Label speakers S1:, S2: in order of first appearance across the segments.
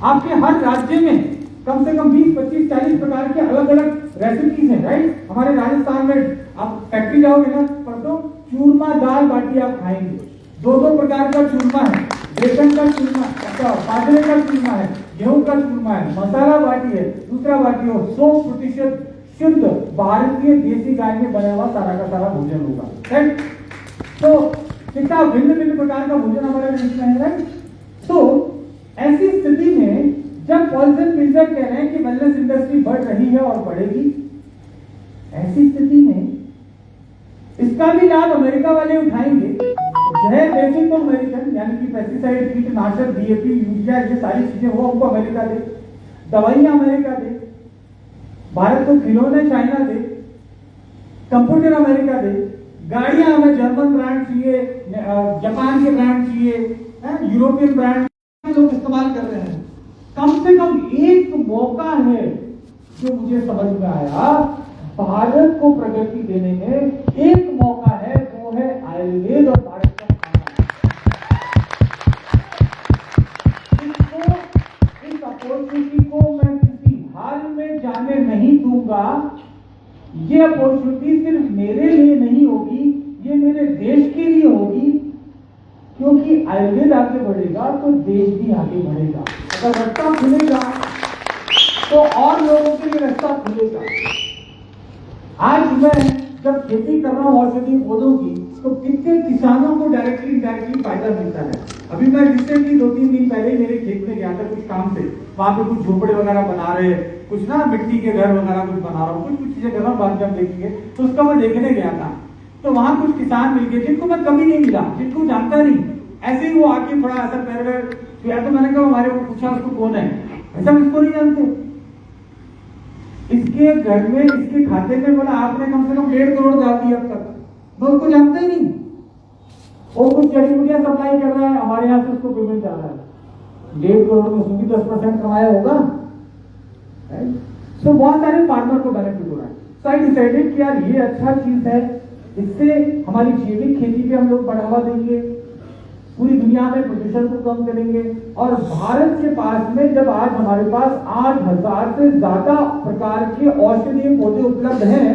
S1: आपके हर राज्य में कम से कम 20, 25, 40 प्रकार के अलग अलग रेसिपीज हैं, राइट। हमारे राजस्थान में आप फैक्ट्री जाओगे ना, परसों चूरमा दाल बाटी आप खाएंगे, 2-2 प्रकार का चूरमा है, बेसन का चूरमा, बाजरे का चूरमा है, गेहूं का चूरमा है, मसाला बाटी है, दूसरा बाटी हो 100% शुद्ध भारतीय देसी गाय में बना हुआ सारा का सारा भोजन होगा, राइट। तो कितना भिन्न भिन्न प्रकार का भोजन हमारे देश में है, राइट। तो ऐसी स्थिति में जब पॉल्सन पिल्जर कह रहे हैं कि वेलनेस इंडस्ट्री बढ़ रही है और बढ़ेगी, ऐसी स्थिति में इसका भी लाभ अमेरिका वाले उठाएंगे। जहर बेचिंग तो अमेरिकन, यानी कि पेस्टिसाइड, कीटनाशक, डीएपी, यूरिया, ये सारी चीजें वो हमको अमेरिका दे, दवाइयां अमेरिका दे, भारत को खिलौने चाइना दे, कंप्यूटर अमेरिका दे, गाड़ियां हमें जर्मन ब्रांड चाहिए, जापान के ब्रांड चाहिए, यूरोपियन ब्रांड लोग इस्तेमाल कर रहे हैं। कम से कम एक मौका है जो मुझे समझ में आया, भारत को प्रगति देने में एक मौका है, वो है आयुर्वेद और भारत का खाना। इस अपॉर्चुनिटी को मैं किसी हाल में जाने नहीं दूंगा। ये अपॉर्चुनिटी सिर्फ मेरे लिए नहीं होगी, ये मेरे देश के लिए होगी, क्योंकि आयुर्वेद आगे बढ़ेगा तो देश भी आगे बढ़ेगा। अगर रास्ता खुलेगा तो और लोगों के लिए रास्ता खुलेगा। आज मैं जब खेती कर रहा हूं औषधि पौधों की, तो कितने किसानों को डायरेक्टली इनडायरेक्टली फायदा मिलता है। अभी मैं रिसेंटली 2-3 दिन पहले मेरे खेत में गया था कुछ काम से, वहां पे कुछ झोपड़े वगैरह बना रहे, कुछ ना मिट्टी के घर वगैरह कुछ बना रहा हूँ, कुछ चीजें कर रहा हूँ, बाद जब देखेंगे तो उसका मैं देखने गया था। तो वहां कुछ किसान मिल गए जिनको मैं कभी नहीं मिला, जिनको जानता नहीं, ऐसे ही वो आके थोड़ा ऐसा पैर छुआ, तो मैंने कहा हमारे को पूछा उसको कौन है, ऐसा इसको नहीं जानते, इसके घर में इसके खाते में बोला आपने कम से कम 1.5 करोड़ डाल दिया अब तक, मैं उसको जानता ही नहीं। वो कुछ जड़ी बूटियां सप्लाई कर रहा है, हमारे यहाँ से उसको पेमेंट आ रहा है, 1.5 करोड़ में उसने 10% कमाया होगा। तो बहुत सारे फार्मर को बेनिफिट हो रहा है। सो आई डिसाइडेड कि यार ये अच्छा चीज है, इससे हमारी जैविक खेती पे हम लोग बढ़ावा देंगे, पूरी दुनिया में प्रदूषण को कम करेंगे। और भारत के पास में जब आज हमारे पास 8,000 से ज्यादा प्रकार के औषधीय पौधे उपलब्ध हैं,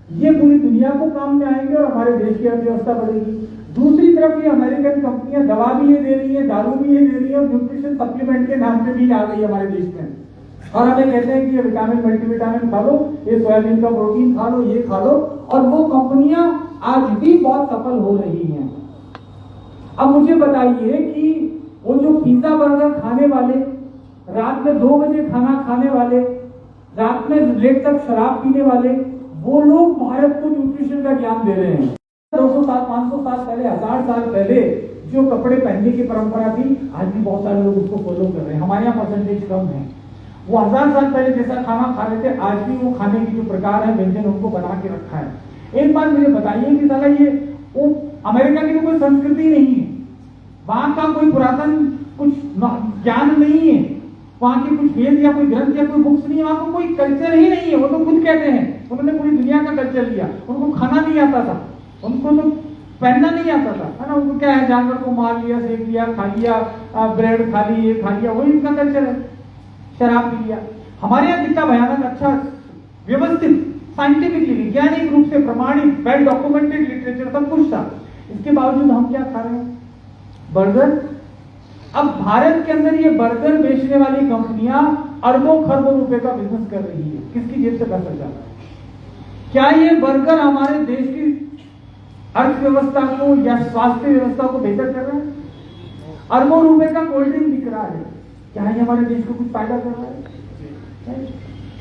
S1: ये पूरी दुनिया को काम में आएंगे और हमारे देश की अर्थव्यवस्था बढ़ेगी। दूसरी तरफ ये अमेरिकन कंपनियां दवा भी ये दे रही है, दारू भी ये दे रही है, और न्यूट्रिशन सप्लीमेंट के नाम पे भी आ गई हमारे देश में, और हमें कहते हैं कि ये विटामिन मल्टीविटामिन खा लो, ये सोयाबीन का प्रोटीन खा लो, ये खा लो, और वो कंपनियां आज भी बहुत सफल हो रही हैं। अब मुझे बताइए कि वो जो पिज्जा बर्गर खाने वाले, रात में 2 बजे खाना खाने वाले, रात में लेट तक शराब पीने वाले, वो लोग भारत को न्यूट्रिशन का ज्ञान दे रहे हैं। 200 साल, 500 साल पहले, 1000 साल पहले जो कपड़े पहनने की परंपरा थी, आज भी बहुत सारे लोग उसको फॉलो कर रहे हैं। हमारे यहाँ परसेंटेज कम है। वो 1000 साल पहले जैसा खाना खा रहे थे, आज भी वो खाने की जो प्रकार है, व्यंजन उनको बना के रखा है। एक बात मुझे बताइए कि साला ये वो अमेरिका की तो कोई संस्कृति नहीं है, वहां का कोई पुरातन कुछ ज्ञान नहीं है, वहां की कुछ वेद या कोई ग्रंथ या कोई बुक्स नहीं है, वहां का कोई कल्चर ही नहीं है। वो तो खुद कहते हैं उन्होंने पूरी दुनिया का कल्चर लिया, उनको खाना नहीं आता था, उनको तो पहनना नहीं आता था, है ना। उनको क्या है, जानवर को मार लिया, सेक लिया, खा लिया, ब्रेड खा ली, ये खा लिया, वही उनका कल्चर है। शराब पी लिया। हमारे यहाँ कितना भयानक अच्छा व्यवस्थित साइंटिफिकली वैज्ञानिक रूप से प्रमाणित वेल डॉक्यूमेंटेड लिटरेचर सब कुछ था, इसके बावजूद हम क्या खा रहे हैं, बर्गर। अब भारत के अंदर ये बर्गर बेचने वाली कंपनियां अरबों खरबों रुपए का बिजनेस कर रही है, किसकी जेब से पैसा जा रहा है? क्या ये बर्गर हमारे देश की अर्थव्यवस्था को या स्वास्थ्य व्यवस्था को बेहतर कर रहा है? अरबों रुपए का कोल्ड ड्रिंक बिक रहा है, क्या ये हमारे देश को कुछ फायदा कर रहा है?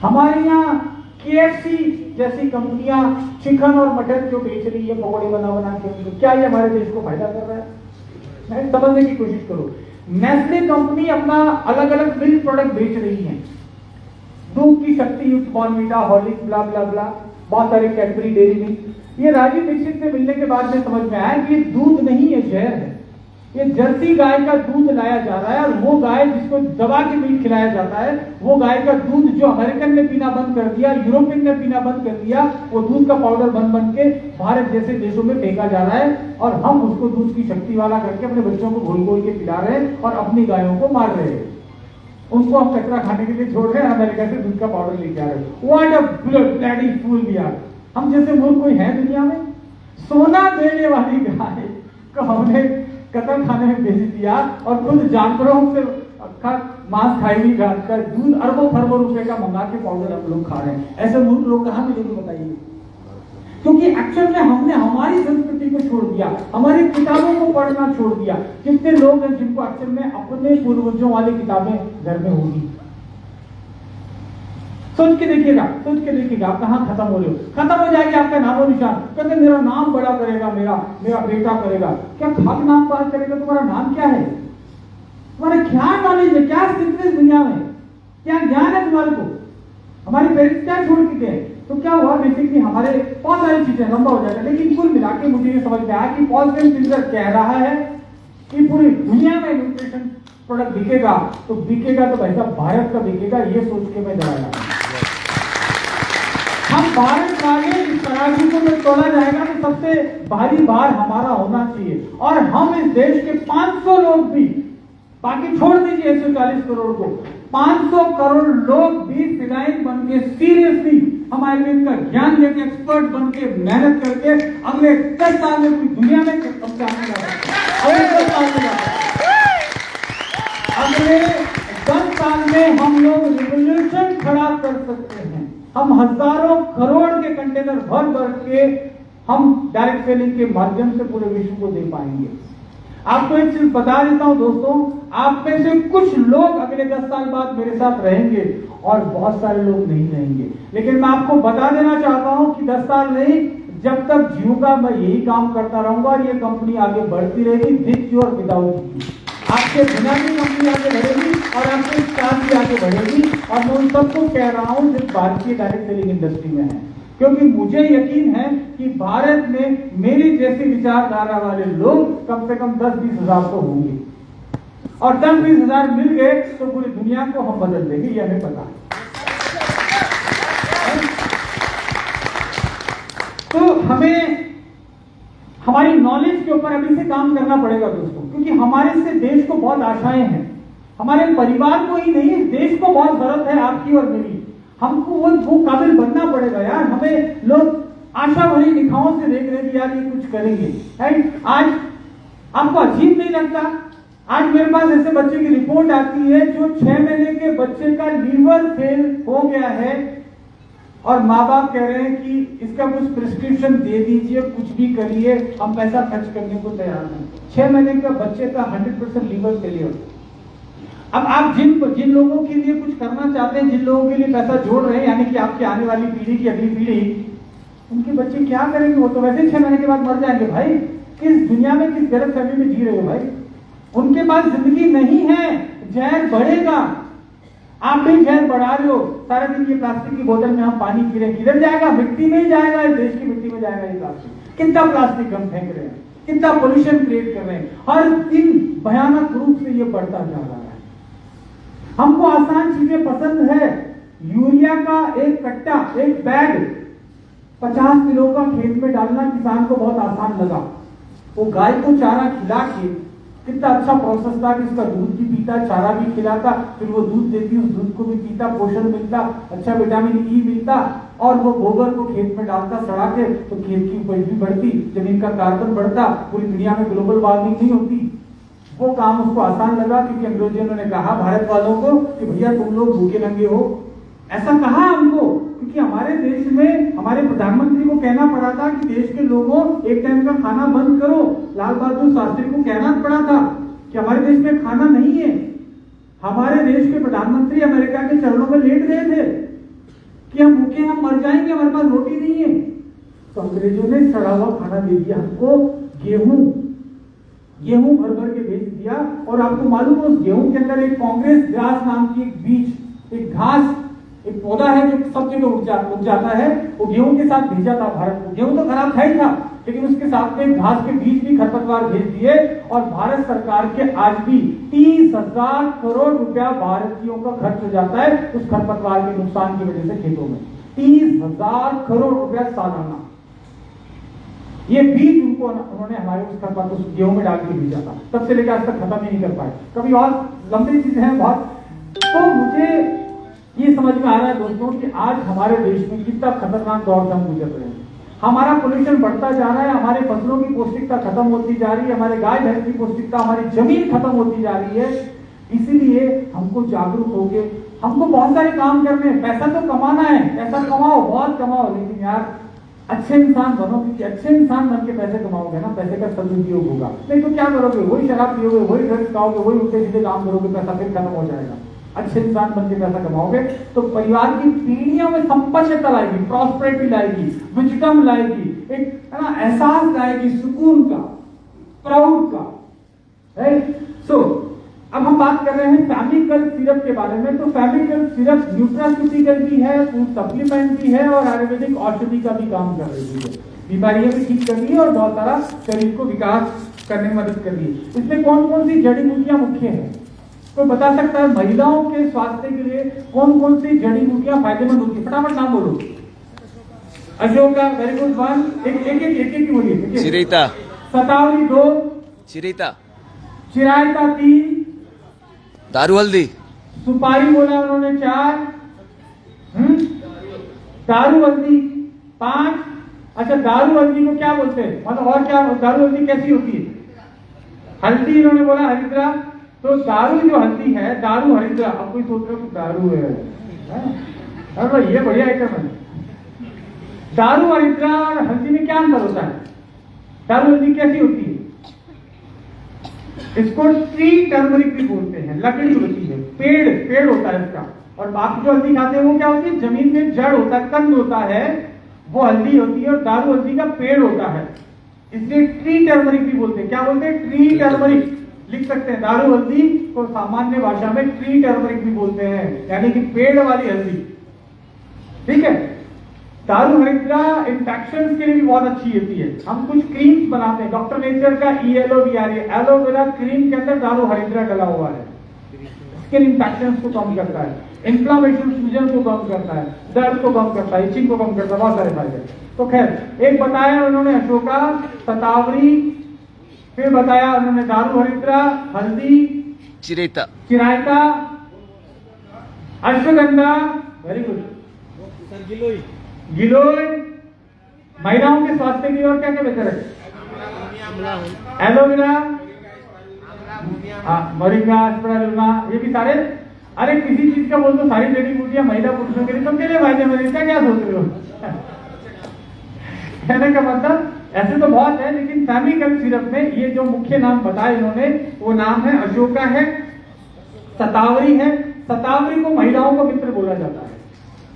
S1: हमारे यहाँ KFC जैसी कंपनियां चिकन और मटन जो बेच रही है, पकौड़े बना बना के, क्या ये हमारे देश को फायदा कर रहा है? समझने की कोशिश करो। नेस्ले कंपनी अपना अलग अलग मिल्क प्रोडक्ट बेच रही है, दूध की शक्ति युक्त बॉर्नवीटा, हॉर्लिक्स, ब्ला ब्ला ब्ला, बहुत सारे कैडबरी डेयरी मिल्क। ये राजीव दीक्षित से मिलने के बाद में समझ में आया कि ये दूध नहीं है, जहर है। ये जर्सी गाय का दूध लाया जा रहा है, और वो गाय जिसको दबा के मीट खिलाया जाता है, वो गाय का दूध जो अमेरिकन ने पीना बंद कर दिया, यूरोपियन ने पीना बंद कर दिया, वो दूध का पाउडर बन बन के भारत जैसे देशों में फेंका जा रहा है, और हम उसको दूध की शक्ति वाला करके अपने बच्चों को घोल घोल के पिला रहे हैं और अपनी गायों को मार रहे हैं। उनको हम कचरा खाने के लिए छोड़ रहे हैं, अमेरिका से दूध का पाउडर लेके आ रहे हैं। What a bloody fool we are. हम जैसे मूर्ख कोई है दुनिया में? सोना देने वाली गाय को हमने कतल खाने में भेज दिया और खुद जानवरों से मांस खाएगी कर दूध अरबों खरबों रुपए का मंगा के पाउडर हम लोग खा रहे हैं। ऐसे मूर्ख लोग कहाँ मिलेंगे बताइए? क्योंकि एक्चुअल में हमने हमारी संस्कृति को छोड़ दिया, हमारी किताबों को पढ़ना छोड़ दिया। कितने लोग हैं जिनको एक्चुअल में अपने पूर्वजों वाली किताबें घर में होगी? सोच के देखिएगा आप कहां खत्म हो रहे हो। खत्म हो जाएगी आपका नामो निशान। कहते मेरा नाम बड़ा करेगा, मेरा बेटा करेगा। क्या खाक नाम पास करेगा? तुम्हारा नाम क्या है? तुम्हारा क्या नॉलेज है? क्या स्थिति है दुनिया में? क्या ज्ञान है तुम्हारे को? हमारे पेरेंट्स क्या छोड़ के गए? तो क्या हुआ बेसिकली हमारे बहुत सारी चीजें लंबा हो जाएगा, लेकिन कुल मिला के मुझे ये समझ में आया कि पॉल सेंटर कह रहा है कि पूरी दुनिया में न्यूट्रिशन प्रोडक्ट बिकेगा तो भाई साहब भारत का बिकेगा। ये सोच के मैं डराया। हम भारत वाले इस तराजू को जब तोड़ा जाएगा तो सबसे भारी भार हमारा होना चाहिए। और हम इस देश के 500 लोग भी, बाकी छोड़ दीजिए 140 करोड़ को, 500 करोड़ लोग भी फिनाइन बन के सीरियसली हम आयुर्वेद का ज्ञान लेके एक्सपर्ट बन के मेहनत करके अगले 10 साल में पूरी दुनिया में अगले 10 साल में हम लोग रिवोल्यूशन खड़ा कर सकते हैं। हम हजारों करोड़ के कंटेनर भर के हम डायरेक्ट सेलिंग के माध्यम से पूरे विश्व को दे पाएंगे। आपको एक चीज बता देता हूं दोस्तों, आप में से कुछ लोग अगले 10 साल बाद मेरे साथ रहेंगे और बहुत सारे लोग नहीं रहेंगे। लेकिन मैं आपको बता देना चाहता हूं कि 10 साल नहीं, जब तक जीऊंगा मैं यही काम करता रहूंगा और ये कंपनी आगे बढ़ती रहेगी, विद और विदाउट यू। आपके बिना भी कंपनी आगे बढ़ेगी और आपके साथ भी आगे बढ़ेगी। और मैं उन सबको कह रहा हूं जो भारतीय डायरेक्ट सेलिंग इंडस्ट्री में है, क्योंकि मुझे यकीन है कि भारत में मेरी जैसी विचारधारा वाले लोग कम से कम 10-20 हजार तो होंगे और 10-20 हजार मिल गए तो पूरी दुनिया को हम बदल देंगे, ये हमें पता है। तो हमें हमारी नॉलेज के ऊपर अभी से काम करना पड़ेगा दोस्तों, क्योंकि हमारे से देश को बहुत आशाएं हैं। हमारे परिवार को ही नहीं, देश को बहुत जरूरत है आपकी और मेरी। हमको वो काबिल बनना पड़ेगा यार। हमें लोग आशा भरी निगाहों से देख रहे हैं कि यार ये कुछ करेंगे, राइट? आज आपको अजीब नहीं लगता? आज मेरे पास ऐसे बच्चे की रिपोर्ट आती है जो 6 महीने के बच्चे का लीवर फेल हो गया है और माँ बाप कह रहे हैं कि इसका कुछ प्रिस्क्रिप्शन दे दीजिए, कुछ भी करिए, हम पैसा खर्च करने को तैयार नहीं। 6 महीने का बच्चे का 100% लीवर फेलियर। अब आप जिन लोगों के लिए कुछ करना चाहते हैं, जिन लोगों के लिए पैसा जोड़ रहे हैं, यानी कि आपकी आने वाली पीढ़ी की अगली पीढ़ी, उनके बच्चे क्या करेंगे? वो तो वैसे 6 महीने के बाद मर जाएंगे भाई। किस दुनिया में, किस गलत फहमी में जी रहे हो भाई? उनके पास जिंदगी नहीं है, जहर बढ़ेगा। आप भी जहर बढ़ा रहे हो। सारा दिन ये प्लास्टिक की बोतल में हम पानी पी रहे हैं, किधर जाएगा? मिट्टी में ही जाएगा, इस देश की मिट्टी में जाएगा ये प्लास्टिक। कितना प्लास्टिक हम फेंक रहे हैं, कितना पोल्यूशन क्रिएट कर रहे हैं। हर दिन भयानक रूप से ये बढ़ता जा रहा है। हमको आसान चीजें पसंद है। यूरिया का एक कट्टा, एक बैग 50 किलो का खेत में डालना किसान को बहुत आसान लगा। वो गाय को चारा खिला के, कितना अच्छा प्रोसेस था कि उसका दूध भी पीता, चारा भी खिलाता, फिर वो दूध देती, उस दूध को भी पीता, पोषण मिलता, अच्छा विटामिन ई मिलता, और वो गोबर को खेत में डालता सड़ा के, तो खेत की उपज भी बढ़ती, जमीन का कार्बन बढ़ता, पूरी दुनिया में ग्लोबल वार्मिंग नहीं होती। वो काम उसको आसान लगा क्योंकि अंग्रेजों ने कहा भारत वालों को कि भैया तुम लोग भूखे नंगे हो। ऐसा कहा हमको क्योंकि हमारे देश में हमारे प्रधानमंत्री को कहना पड़ा था कि देश के लोगों एक टाइम का खाना बंद करो। लाल बहादुर शास्त्री को कहना पड़ा था कि हमारे देश में खाना नहीं है। हमारे देश के प्रधानमंत्री अमेरिका के चरणों में लेट गए थे कि हम भूखे, हम मर जाएंगे, हमारे पास रोटी नहीं है। तो अंग्रेजों ने सड़ा हुआ खाना दे दिया हमको, गेहूं भर भर के भेज दिया। और आपको मालूम है उस गेहूं के अंदर एक कांग्रेस ग्रास नाम की एक बीज, एक घास, एक पौधा है जो सब जगह उग जाता है। वो गेहूं के साथ भेजा था भारत को। गेहूं तो खराब था ही था, लेकिन उसके साथ में घास के बीज भी खरपतवार भेज दिए। और भारत सरकार के आज भी 30,000 करोड़ रुपया भारतीयों का खर्च हो जाता है उस खरपतवार के नुकसान की वजह से खेतों में। 30,000 करोड़ रुपया सालाना। ये बीज उन्होंने हमारे उस गेहूं में डाल के भेजा था, तब से लेकर आज तक खत्म ही नहीं कर पाए। कभी और लंबी चीजें हैं बहुत। तो मुझे ये समझ में आ रहा है दोस्तों कि आज हमारे देश में कितना खतरनाक दौर से हम गुजर रहे हैं। हमारा पोल्यूशन बढ़ता जा रहा है, हमारे फसलों की पौष्टिकता खत्म होती जा रही है, हमारे गाय भैंस की पौष्टिकता, हमारी जमीन खत्म होती जा रही है। इसीलिए हमको जागरूक होके हमको बहुत सारे काम करने हैं। पैसा तो कमाना है, पैसा कमाओ, बहुत कमाओ, लेकिन यार अच्छे इंसान बनो, क्योंकि अच्छे इंसान बन के पैसे कमाओगे ना, पैसे का सदुपयोग होगा। नहीं तो क्या करोगे, वही शराब पियोगे, वही ड्रग्स खाओगे, वही उल्टे सीधे काम करोगे, पैसा फिर खत्म हो जाएगा। अच्छे इंसान बन के पैसा कमाओगे तो परिवार की पीढ़ियों में संपन्नता लाएगी, प्रॉस्पेरिटी लाएगी, विजडम लाएगी, एक है ना एहसास लाएगी सुकून का, प्राउड का, राइट। सो अब हम बात कर रहे हैं फैमिकल सिरप के बारे में। तो फैमिकल सिरप न्यूट्रास्यूटिकल भी है, फूड सप्लीमेंट भी है और आयुर्वेदिक औषधि का भी काम कर रही है। बीमारियां भी ठीक कर रही है और बहुत सारा शरीर को विकास करने में मदद कर रही है। इसमें कौन कौन सी जड़ी बूटियां मुख्य हैं, तो बता सकता है महिलाओं के स्वास्थ्य के लिए कौन कौन सी जड़ी बूटियां फायदेमंद होती है? फटाफट नाम बोलो। Ashoka, very good one. एक बोलिए।
S2: चिरैता,
S1: शतावरी 2,
S2: चिरैता,
S1: चिरायता 3,
S2: दारू हल्दी,
S1: सुपारी बोला उन्होंने 4, दारू हल्दी 5। अच्छा, दारू हल्दी को क्या बोलते हैं, मतलब और क्या दारू हल्दी कैसी होती है? हल्दी इन्होंने बोला हरिद्रा, तो दारू जो हल्दी है, दारू हरिद्रा। अब कोई सोच रहे हो दारू है, अरे ये बढ़िया आइटम है। दारू हरिद्रा और हल्दी में क्या अंतर होता है? दारू हल्दी कैसी होती है? इसको ट्री टर्मरिक भी बोलते हैं, लकड़ी होती है, पेड़ होता है इसका। और बाकी जो हल्दी खाते हैं वो क्या होती है? जमीन में जड़ होता है, कंद होता है, वो हल्दी होती है। और दारू हल्दी का पेड़ होता है, इसलिए ट्री टर्मरिक भी बोलते हैं। क्या बोलते हैं? ट्री टर्मरिक लिख सकते हैं। दारू हल्दी को सामान्य भाषा में ट्री टर्मरिक भी बोलते हैं, यानी कि पेड़ वाली हल्दी, ठीक है। दारू हरिद्रा इंफेक्शन के लिए भी बहुत अच्छी होती है। हम कुछ क्रीम्स बनाते हैं, डॉक्टर नेचर का ELOVERA एलोवेरा क्रीम के अंदर दारू हरिद्रा डला हुआ है। स्किन इंफेक्शन को कम करता है, इन्फ्लामेशन सूजन को कम करता है, दर्द को कम करता है, इचिंग को कम करता है, बहुत सारे फायदे। तो खैर, एक बताया उन्होंने अशोका, शतावरी, फिर बताया उन्होंने दारू हरिद्रा, हल्दी,
S2: चिरैता,
S1: अश्वगंधा, वेरी गुड, गिलोय। महिलाओं के स्वास्थ्य के लिए और क्या क्या बेहतर है? एलोवेरा, मोरिंगा, स्पिरुलिना, ये भी सारे। अरे किसी चीज का बोल दो, सारी जड़ी बूटियां महिला पुरुषों के लिए, सबके लिए फायदेमंद है। क्या सोच रहे हो? कहने का मतलब ऐसे तो बहुत है, लेकिन फैमिकल सिरप में ये जो मुख्य नाम बताए इन्होंने, वो नाम है अशोका है, शतावरी है। शतावरी को महिलाओं का मित्र बोला जाता है।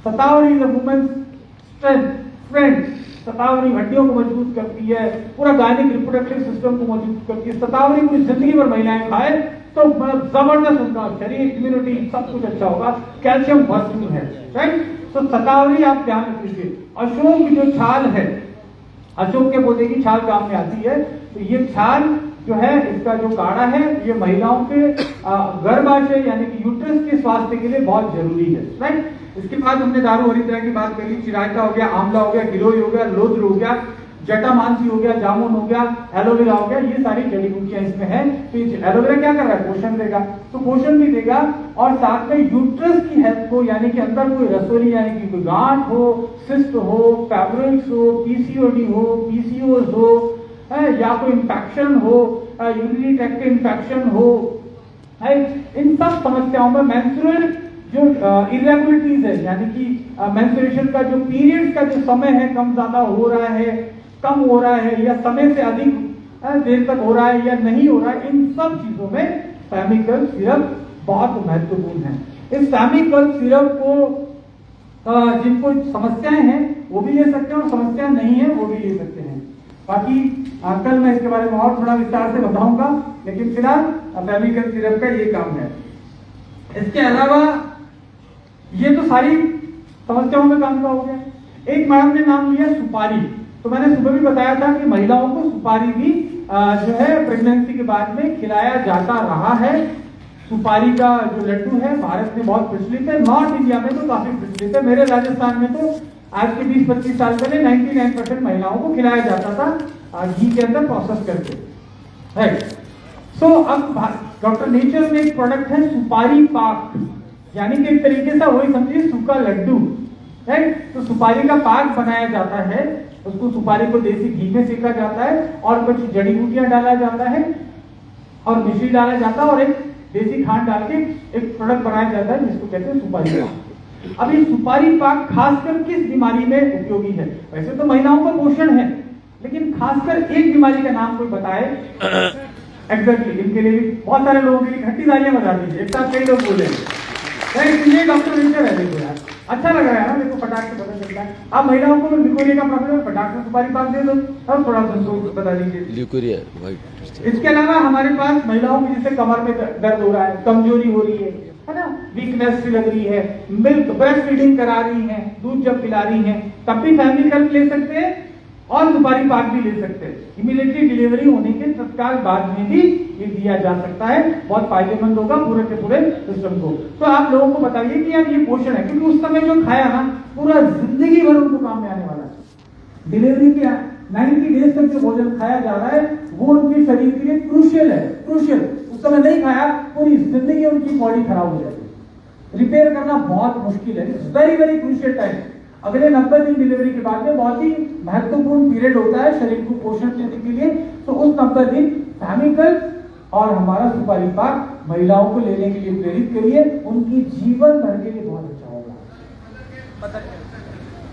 S1: शतावरी इज अ वुमेन फ्रेंड। शतावरी हड्डियों को मजबूत करती है, पूरा गायनिक रिप्रोडक्टिव सिस्टम को मजबूत करती है। शतावरी पूरी जिंदगी भर महिलाएं खाए तो जबरदस्त उनका शरीर, इम्यूनिटी सब कुछ अच्छा होगा, कैल्शियम भरपूर है, राइट। तो शतावरी आप ध्यान रखिए। अशोक जो छाल है, अशोक के पौधे की छाल काम में आती है। तो ये छाल जो है, इसका जो काढ़ा है, ये महिलाओं के गर्भाशय यानी कि यूट्रस के स्वास्थ्य के लिए बहुत जरूरी है, राइट। इसके बाद हमने दारू हरिद्रा की बात करी, चिरायता हो गया, आंवला हो गया, गिलोय हो गया, लोद्र हो गया, जटामांसी हो गया, जामुन हो गया, एलोवेरा हो गया। ये सारी जड़ी बूटियां इसमें है। तो एलोवेरा क्या कर रहा है? पोषण देगा, तो पोषण भी देगा और साथ में यूट्रस की हेल्थ को, यानी कि अंदर कोई रसोली यानी कि कोई गांठ हो, सिस्ट हो, फैब्रिक्स हो, PCOD हो, PCOS हो, या कोई इंफेक्शन हो, यूरिनरी ट्रैक्ट इंफेक्शन हो, इन सब समस्याओं में मेंस्ट्रुअल जो इरेगुलरिटीज है, यानी कि मेंस्ट्रुएशन का जो पीरियड्स का जो समय है, कम ज्यादा हो रहा है, कम हो रहा है, या समय से अधिक देर तक हो रहा है या नहीं हो रहा है, इन सब चीजों में फैमिकल सिरप बहुत महत्वपूर्ण है। इस फैमिकल सिरप को जिनको समस्याएं हैं वो भी ले सकते हैं और समस्या नहीं है वो भी ले सकते हैं। बाकी कल मैं इसके बारे में और थोड़ा विस्तार से बताऊंगा, लेकिन फिलहाल फैमिकल सिरप का ये काम है। इसके अलावा ये तो सारी समस्याओं में काम का हो गया। एक मैडम ने नाम लिया सुपारी। तो मैंने सुबह भी बताया था कि महिलाओं को सुपारी भी जो है प्रेगनेंसी के बाद में खिलाया जाता रहा है। सुपारी का जो लड्डू है भारत में बहुत प्रचलित है, नॉर्थ इंडिया में तो काफी प्रचलित है। मेरे राजस्थान में तो आज के 20-25 साल पहले 99% महिलाओं को खिलाया जाता था घी के अंदर प्रोसेस करके, राइट। सो अब डॉक्टर नेचर में एक प्रोडक्ट है सुपारी पाक। यानी कि एक तरीके से वही समझिए सूखा लड्डू, राइट। तो सुपारी का पाक बनाया जाता है, उसको सुपारी को देसी घी में सेका जाता है और कुछ जड़ी बूटियां डाला जाता है और मिश्री डाला जाता है और एक देसी खांड डाल के एक प्रोडक्ट बनाया जाता है जिसको कहते हैं सुपारी पाक। अब ये सुपारी पाक खासकर किस बीमारी में उपयोगी है? वैसे तो महिलाओं का पोषण है, लेकिन खासकर एक बीमारी का नाम कोई बताए एग्जैक्टली इनके लिए भी। बहुत सारे लोगों के लिए खट्टी तालियां बजा दीजिए, एक साथ कई लोग बोले ये डॉक्टर विंटर है। देखो यार अच्छा लग रहा है ना, देखो फटाक से पता चलता है। आप महिलाओं को लिकोरिया का प्रॉब्लम है, फटाक से सुपारी पाक दे दो और थोड़ा सा उनको बता दीजिए।
S2: Leucorrhoea white.
S1: इसके अलावा हमारे पास महिलाओं की जैसे कमर में दर्द हो रहा है, कमजोरी हो रही है ना, वीकनेस सी लग रही है, मिल्क ब्रेस्ट फीडिंग करा रही है, दूध जब पिला रही है, तब भी फैमिली हेल्प ले सकते हैं और सुपारी पाक भी ले सकते हैं। इमीडिएटली डिलीवरी होने के तत्काल बाद में भी ये दिया जा सकता है, बहुत फायदेमंद होगा पूरे के पूरे सिस्टम को। तो आप लोगों को बताइए कि यार ये पोषण है, क्योंकि उस समय जो खाया ना पूरा जिंदगी भर उनको काम में आने वाला है। डिलीवरी के 90 डेज तक जो भोजन खाया जा रहा है वो उनके शरीर के लिए क्रूशियल है, क्रूशियल। उस समय नहीं खाया पूरी जिंदगी उनकी बॉडी खराब हो जाएगी, रिपेयर करना बहुत मुश्किल है। Very very crucial time. अगले 90 दिन डिलीवरी के बाद में बहुत ही महत्वपूर्ण पीरियड होता है शरीर को पोषण देने के लिए। तो उस 90 दिन फैमिकल और हमारा सुपारी पाक महिलाओं को लेने के लिए प्रेरित करिए, उनकी जीवन भर के लिए बहुत अच्छा होगा।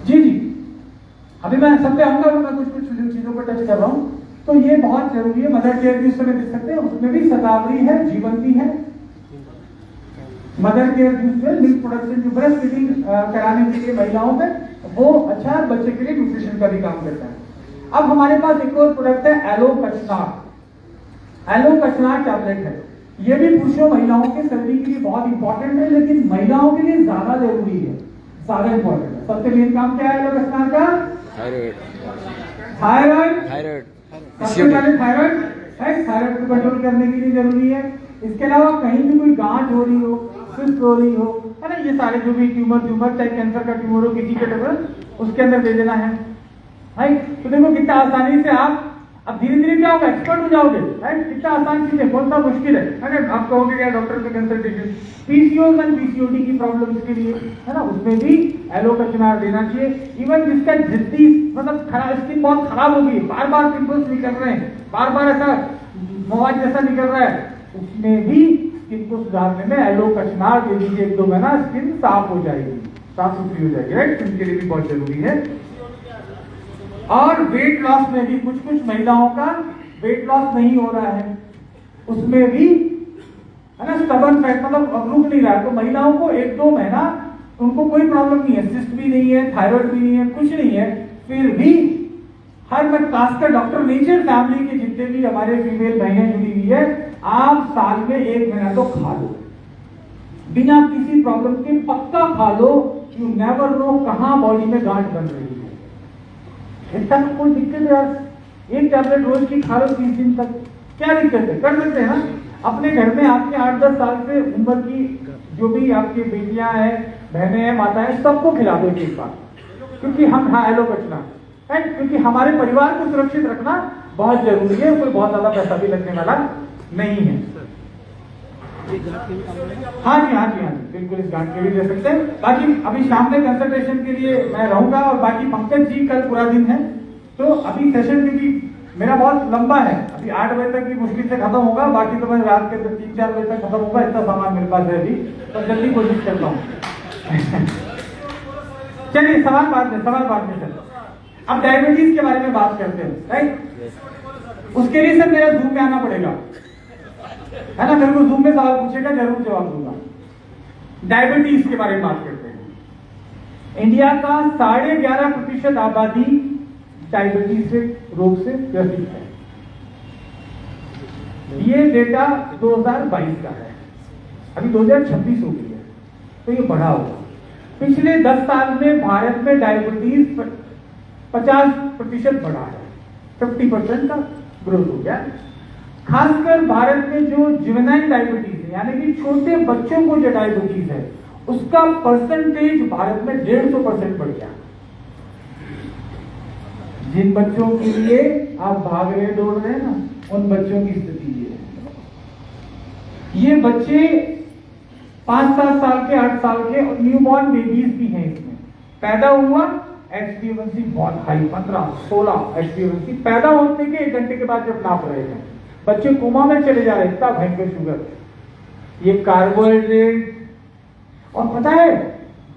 S1: जी जी, अभी मैं सब पे आऊंगा, मैं कुछ कुछ चीजों पर टच कर रहा हूँ। तो ये बहुत जरूरी है। मदर केयर भी उस समय देख सकते हैं, उसमें भी शतावरी है, जीवन भी है। मदर केयर मिल्क प्रोडक्शन जो ब्रेस्ट फीडिंग कराने के लिए महिलाओं में, वो अच्छा बच्चे के लिए न्यूट्रिशन का भी काम करता है। अब हमारे पास एक और प्रोडक्ट है एलो कचनार। एलो कचनार टैबलेट है, ये भी पुरुषों महिलाओं के शरीर के लिए बहुत इंपॉर्टेंट है, लेकिन महिलाओं के लिए ज्यादा जरूरी है, ज्यादा इंपॉर्टेंट है। सबसे मेन काम क्या है एलो कचनार का? थायराइड। थायराइड थायराइड थायराइड को कंट्रोल करने के लिए जरूरी है। इसके अलावा कहीं भी कोई गांठ हो रही हो, सिस्ट हो रही हो, है ना, ये सारे जो भी ट्यूमर चाहे कैंसर का ट्यूमर हो, किसी का ट्यूमर, उसके अंदर दे देना है। राइट, तो देखो कितना आसानी से आप अब धीरे धीरे क्या होगा, एक्सपर्ट हो जाओगे। राइट, कितना आसान चीज है, कौन सा मुश्किल है। आप कहोगे क्या डॉक्टर से कंसल्टेशन, पीसीओएस एंड पीसीओडी की प्रॉब्लम्स के लिए, है ना, उसमें भी एलो कचनार देना चाहिए। इवन जिसका जिद्दी मतलब स्किन बहुत खराब हो गई, बार बार पिंपल्स निकल रहे हैं, बार बार ऐसा मवाज जैसा निकल रहा है, उसमें भी स्किन को सुधारने में एलो कचनार दे दीजिए, 1-2 महीना स्किन साफ हो जाएगी, साफ सुथरी हो जाएगी। राइट, इनके लिए भी बहुत जरूरी है। और वेट लॉस में भी कुछ महिलाओं का वेट लॉस नहीं हो रहा है, उसमें भी, है ना, स्टबर्न फैट मतलब रुक नहीं रहा है, तो महिलाओं को 1-2 महीना उनको कोई प्रॉब्लम नहीं है, सिस्ट भी नहीं है, थायराइड भी नहीं है, कुछ नहीं है, फिर भी हर मैं खासकर डॉक्टर नेचर फैमिली के जितने भी हमारे फीमेल बहनें जुड़ी हुई है, आप साल में 1 महीना तो खा लो, बिना किसी प्रॉब्लम के पक्का खा लो। यू नेवर नो कहां बॉडी में गांठ बन रही है, इसका कोई दिक्कत है यार, एक टैबलेट रोज की खा लो 30 दिन तक, क्या दिक्कत है, कर सकते हैं ना। अपने घर में आपके 8-10 साल से उम्र की जो भी आपकी बेटियां हैं, बहनें हैं, माता है, सबको खिला दो एक बार, क्योंकि हम एलो कचनार, क्योंकि हमारे परिवार को सुरक्षित रखना बहुत जरूरी है, कोई बहुत ज्यादा पैसा भी लगने वाला नहीं है। हाँ जी, बिल्कुल इस गांठ के भी ले सकते हैं। बाकी अभी शाम में कंसल्टेशन के लिए मैं रहूंगा, और बाकी पंकज जी कल पूरा दिन है, तो अभी सेशन क्योंकि मेरा बहुत लंबा है, अभी 8 बजे तक भी मुश्किल से खत्म होगा, बाकी तो मैं रात के 3-4 बजे तक खत्म होगा, इतना सामान मेरे पास है अभी, तो जल्दी कोशिश करता हूँ। चलिए सवाल बात में सर, अब डायबिटीज के बारे में बात करते हैं। राइट, उसके लिए सर मेरा जूम में आना पड़ेगा, है ना, मेरे को जूम में सवाल पूछेगा, जरूर जवाब दूंगा। डायबिटीज के बारे में बात करते हैं। इंडिया का 11.5% आबादी डायबिटीज से रोग से ग्रसित है, ये डेटा 2022 का है, अभी 2026 हो गई है, तो ये बढ़ा होगा। पिछले 10 साल में भारत में डायबिटीज 50% बढ़ा है, 50% का ग्रोथ हो गया। खासकर भारत में जो जुवेनाइल डायबिटीज है, यानी कि छोटे बच्चों को जो डायबिटीज है, उसका परसेंटेज भारत में 150% बढ़ गया। जिन बच्चों के लिए आप भाग रहे दौड़ रहे हैं ना, उन बच्चों की स्थिति ये है। ये बच्चे 5-7 साल के 8 साल के न्यूबॉर्न बेबीज भी हैं इसमें। पैदा हुआ HbA1c बहुत हाई 15-16 HbA1c, पैदा होने के 1 घंटे के बाद जब नाप रहे हैं बच्चे कोमा में चले जा रहे हैं, इतना भयंकर शुगर। ये कार्बोहाइड्रेट, और पता है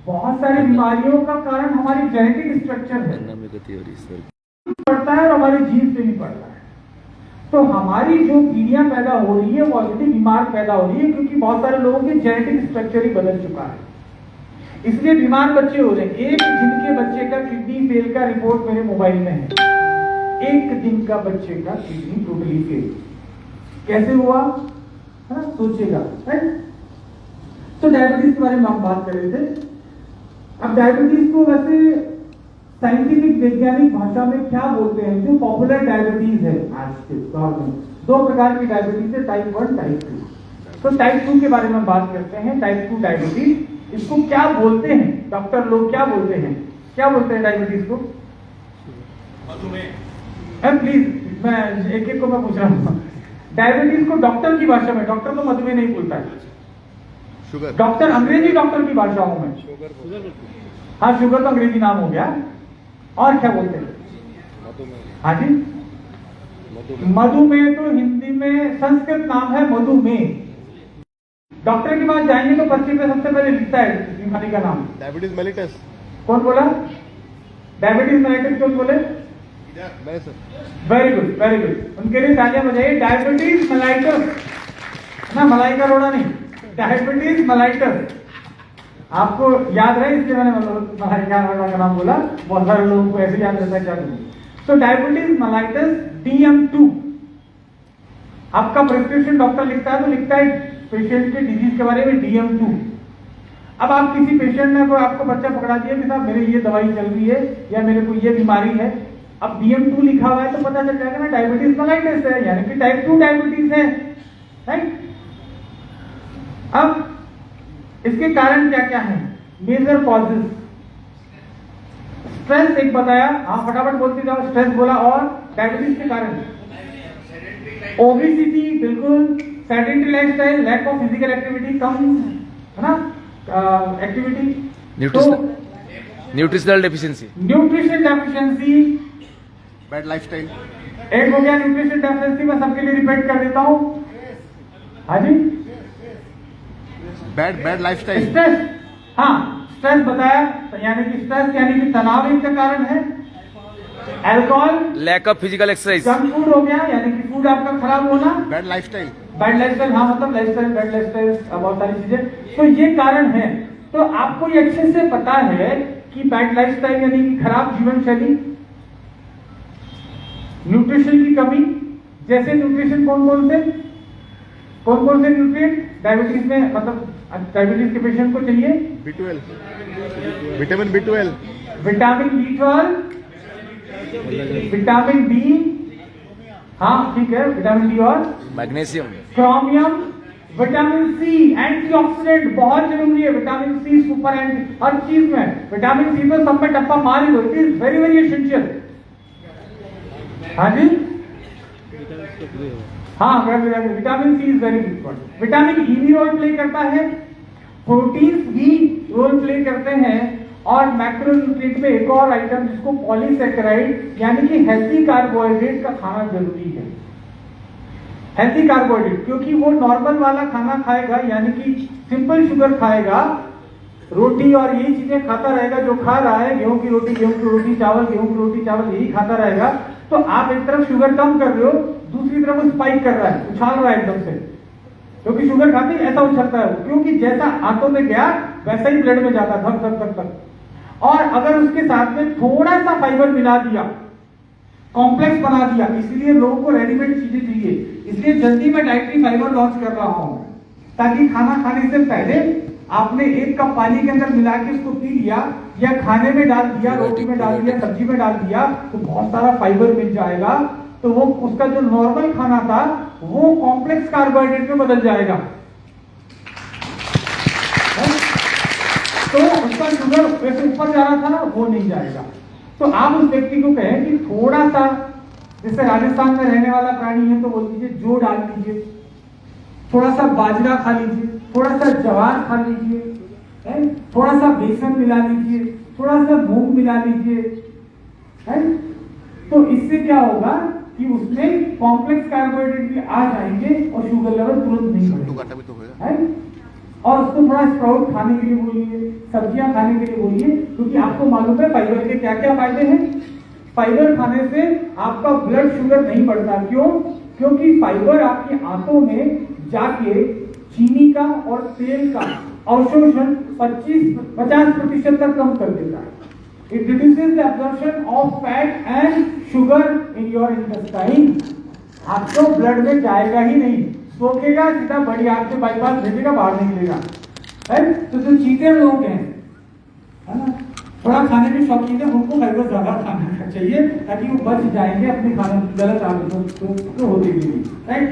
S1: बहुत सारी बीमारियों का कारण हमारी जेनेटिक स्ट्रक्चर है, पड़ता है और हमारे जीन से भी पड़ता है। तो हमारी जो पीढ़ियां पैदा हो रही है वो ऑलरेडी बीमार पैदा हो रही है, क्योंकि बहुत सारे लोगों के जेनेटिक स्ट्रक्चर ही बदल चुका है, इसलिए बीमार बच्चे हो रहे हैं। एक दिन के बच्चे का किडनी फेल का रिपोर्ट मेरे मोबाइल में है, एक दिन का बच्चे का किडनी टोटली फेल। कैसे हुआ है ना, सोचेगा। तो डायबिटीज के बारे में हम बात कर रहे थे। अब डायबिटीज को वैसे साइंटिफिक वैज्ञानिक भाषा में क्या बोलते हैं, जो पॉपुलर डायबिटीज है आज के दौर में, 2 प्रकार की डायबिटीज है, टाइप 1 टाइप 2। तो टाइप 2 के बारे में बात करते हैं। टाइप 2 डायबिटीज, इसको क्या बोलते हैं डॉक्टर लोग, क्या बोलते हैं, क्या बोलते हैं डायबिटीज को? मधुमेह। प्लीज मैं एक को मैं पूछ रहा हूँ, डायबिटीज को डॉक्टर की भाषा में, डॉक्टर तो मधुमेह नहीं बोलता है, शुगर, डॉक्टर अंग्रेजी डॉक्टर की भाषाओं में शुगर। हाँ, शुगर तो अंग्रेजी नाम हो गया, और क्या बोलते हैं? मधुमेह। हाँ जी, मधुमेह तो हिंदी में संस्कृत नाम है मधुमेह। डॉक्टर के पास जाएंगे तो पर्ची पे सबसे पहले लिखता है बीमारी का नाम, डायबिटीज मेलिटस। कौन बोला? डायबिटीज मेलिटस कौन बोले? मैं sir. Very good, very good, उनके लिए तालियां बजाइए। डायबिटीज मेलाइटस ना, मलाई का रोड़ा नहीं, डायबिटीज मेलाइटस। आपको याद रहे इसलिए मैंने मलाई का नाम बोला, बहुत सारे लोगों को ऐसे याद रहता है क्या बोलूं। तो डायबिटीज मेलाइटस DM2, आपका प्रिस्क्रिप्शन डॉक्टर लिखता है तो लिखता है पेशेंट के डिजीज के बारे में DM2। अब आप किसी पेशेंट ने को आपको बच्चा पकड़ा दिया कि साहब मेरे ये दवाई चल रही है या मेरे को ये बीमारी है, अब DM2 लिखा हुआ है तो पता चल जाएगा ना डायबिटीज मेलाइटस है, यानी कि टाइप 2 डायबिटीज है, राइट। अब इसके कारण क्या क्या है? मेजर कॉजेस, स्ट्रेस एक बताया, हाँ फटाफट बोलते जाओ, स्ट्रेस बोला, और डायबिटीज के कारण ओबेसिटी, बिल्कुल, sedentary lifestyle, lack of physical activity, कम है ना activity,
S2: nutritional deficiency,
S1: nutrition deficiency,
S3: bad lifestyle.
S1: एक हो गया न्यूट्रिशन डेफिशिएंसी, मैं सबके लिए रिपीट कर देता हूं। हाँ जी,
S3: बैड लाइफस्टाइल,
S1: स्ट्रेस, हाँ स्ट्रेस बताया, यानी कि स्ट्रेस यानी कि तनाव एक का कारण है। Alcohol,
S2: lack of physical exercise,
S1: junk food हो गया, यानी कि फूड आपका खराब होना।
S3: बैड लाइफस्टाइल,
S1: बैड लाइफस्टाइल, हाँ मतलब लाइफस्टाइल, बैड लाइफस्टाइल, बहुत सारी चीजें, तो ये कारण है। तो आपको ये अच्छे से पता है कि बैड लाइफस्टाइल यानी कि खराब जीवन शैली, न्यूट्रिशन की कमी, जैसे न्यूट्रिशन कौन कौन से न्यूट्रिएंट डायबिटीज में, मतलब डायबिटीज के पेशेंट को चाहिए?
S3: B12, vitamin B12,
S1: vitamin B12, vitamin D, हाँ ठीक है, विटामिन डी, और
S2: magnesium,
S1: chromium, vitamin C, antioxidant बहुत जरूरी है, विटामिन सी सुपर एंटी, हर चीज में विटामिन सी तो सब में टप्पा मार ही दो, it is very very essential. हाँ जी, हाँ vitamin C is very important. Vitamin E भी रोल प्ले करता है, प्रोटीन्स भी रोल प्ले करते हैं, और मैक्रोन्यूट्रिएंट में एक और आइटम जिसको पॉलीसैकेराइड यानी कि हेल्थी कार्बोहाइड्रेट का खाना जरूरी है। हेल्थी कार्बोहाइड्रेट, क्योंकि वो नॉर्मल वाला खाना खाएगा, यानी कि सिंपल शुगर खाएगा, रोटी और यही चीजें खाता रहेगा जो खा रहा है, गेहूं की रोटी चावल, गेहूं की रोटी चावल, यही खाता रहेगा, तो आप एक तरफ शुगर कम कर रहे हो, दूसरी तरफ वो स्पाइक कर रहा है, उछाल रहा है एकदम से, क्योंकि शुगर खाते ही ऐसा उछलता है, क्योंकि जैसा हाथों में गया वैसा ही ब्लड में जाता है, धक धक धक धक। और अगर उसके साथ में थोड़ा सा फाइबर मिला दिया, कॉम्प्लेक्स बना दिया, इसलिए लोगों को रेडीमेड चीजें चाहिए, इसलिए जल्दी मैं डाइटरी फाइबर लॉन्च कर रहा हूं, ताकि खाना खाने से पहले आपने 1 कप पानी के अंदर मिला के उसको पी लिया, या खाने में डाल दिया, रोटी में डाल दिया, सब्जी में डाल दिया, तो बहुत सारा फाइबर मिल जाएगा, तो वो उसका जो नॉर्मल खाना था वो कॉम्प्लेक्स कार्बोहाइड्रेट में बदल जाएगा, तो उसका शुगर वैसे ऊपर जा रहा था ना, वो नहीं जाएगा। तो आप उस व्यक्ति को कहें कि थोड़ा सा, जैसे राजस्थान में रहने वाला प्राणी है तो बोल दीजिए जौ डाल दीजिए, थोड़ा सा बाजरा खा लीजिए, थोड़ा सा ज्वार खा लीजिए, है? थोड़ा सा बेसन मिला लीजिए, थोड़ा सा मूंग मिला लीजिए, है? तो इससे क्या होगा कि उसमें कॉम्प्लेक्स कार्बोहाइड्रेट भी आ जाएंगे और शुगर लेवल तुरंत नहीं बढ़ेगा,
S3: भी तो होगा।
S1: है? और उसको थोड़ा स्प्राउट खाने के लिए बोलिए, सब्जियां खाने के लिए बोलिए, क्योंकि आपको मालूम है फाइबर के क्या क्या फायदे हैं। फाइबर खाने से आपका ब्लड शुगर नहीं बढ़ता। क्यों? क्योंकि फाइबर आपकी आंतों में जाके चीनी का और तेल का अवशोषण 50% तक कम कर देता है। It reduces the absorption of fat and sugar in your intestine. आपको ब्लड में जाएगा ही नहीं, सोखेगा सीधा बड़ी आंत से बाईपास भेजेगा, बाहर निकलेगा, है? तो जो चीजें लोग हैं, है ना, थोड़ा खाने के शौकीन है, उनको फाइबर ज्यादा खाना चाहिए ताकि वो बच जाएंगे अपने खाने गलत आदतों तो होती भी, राइट?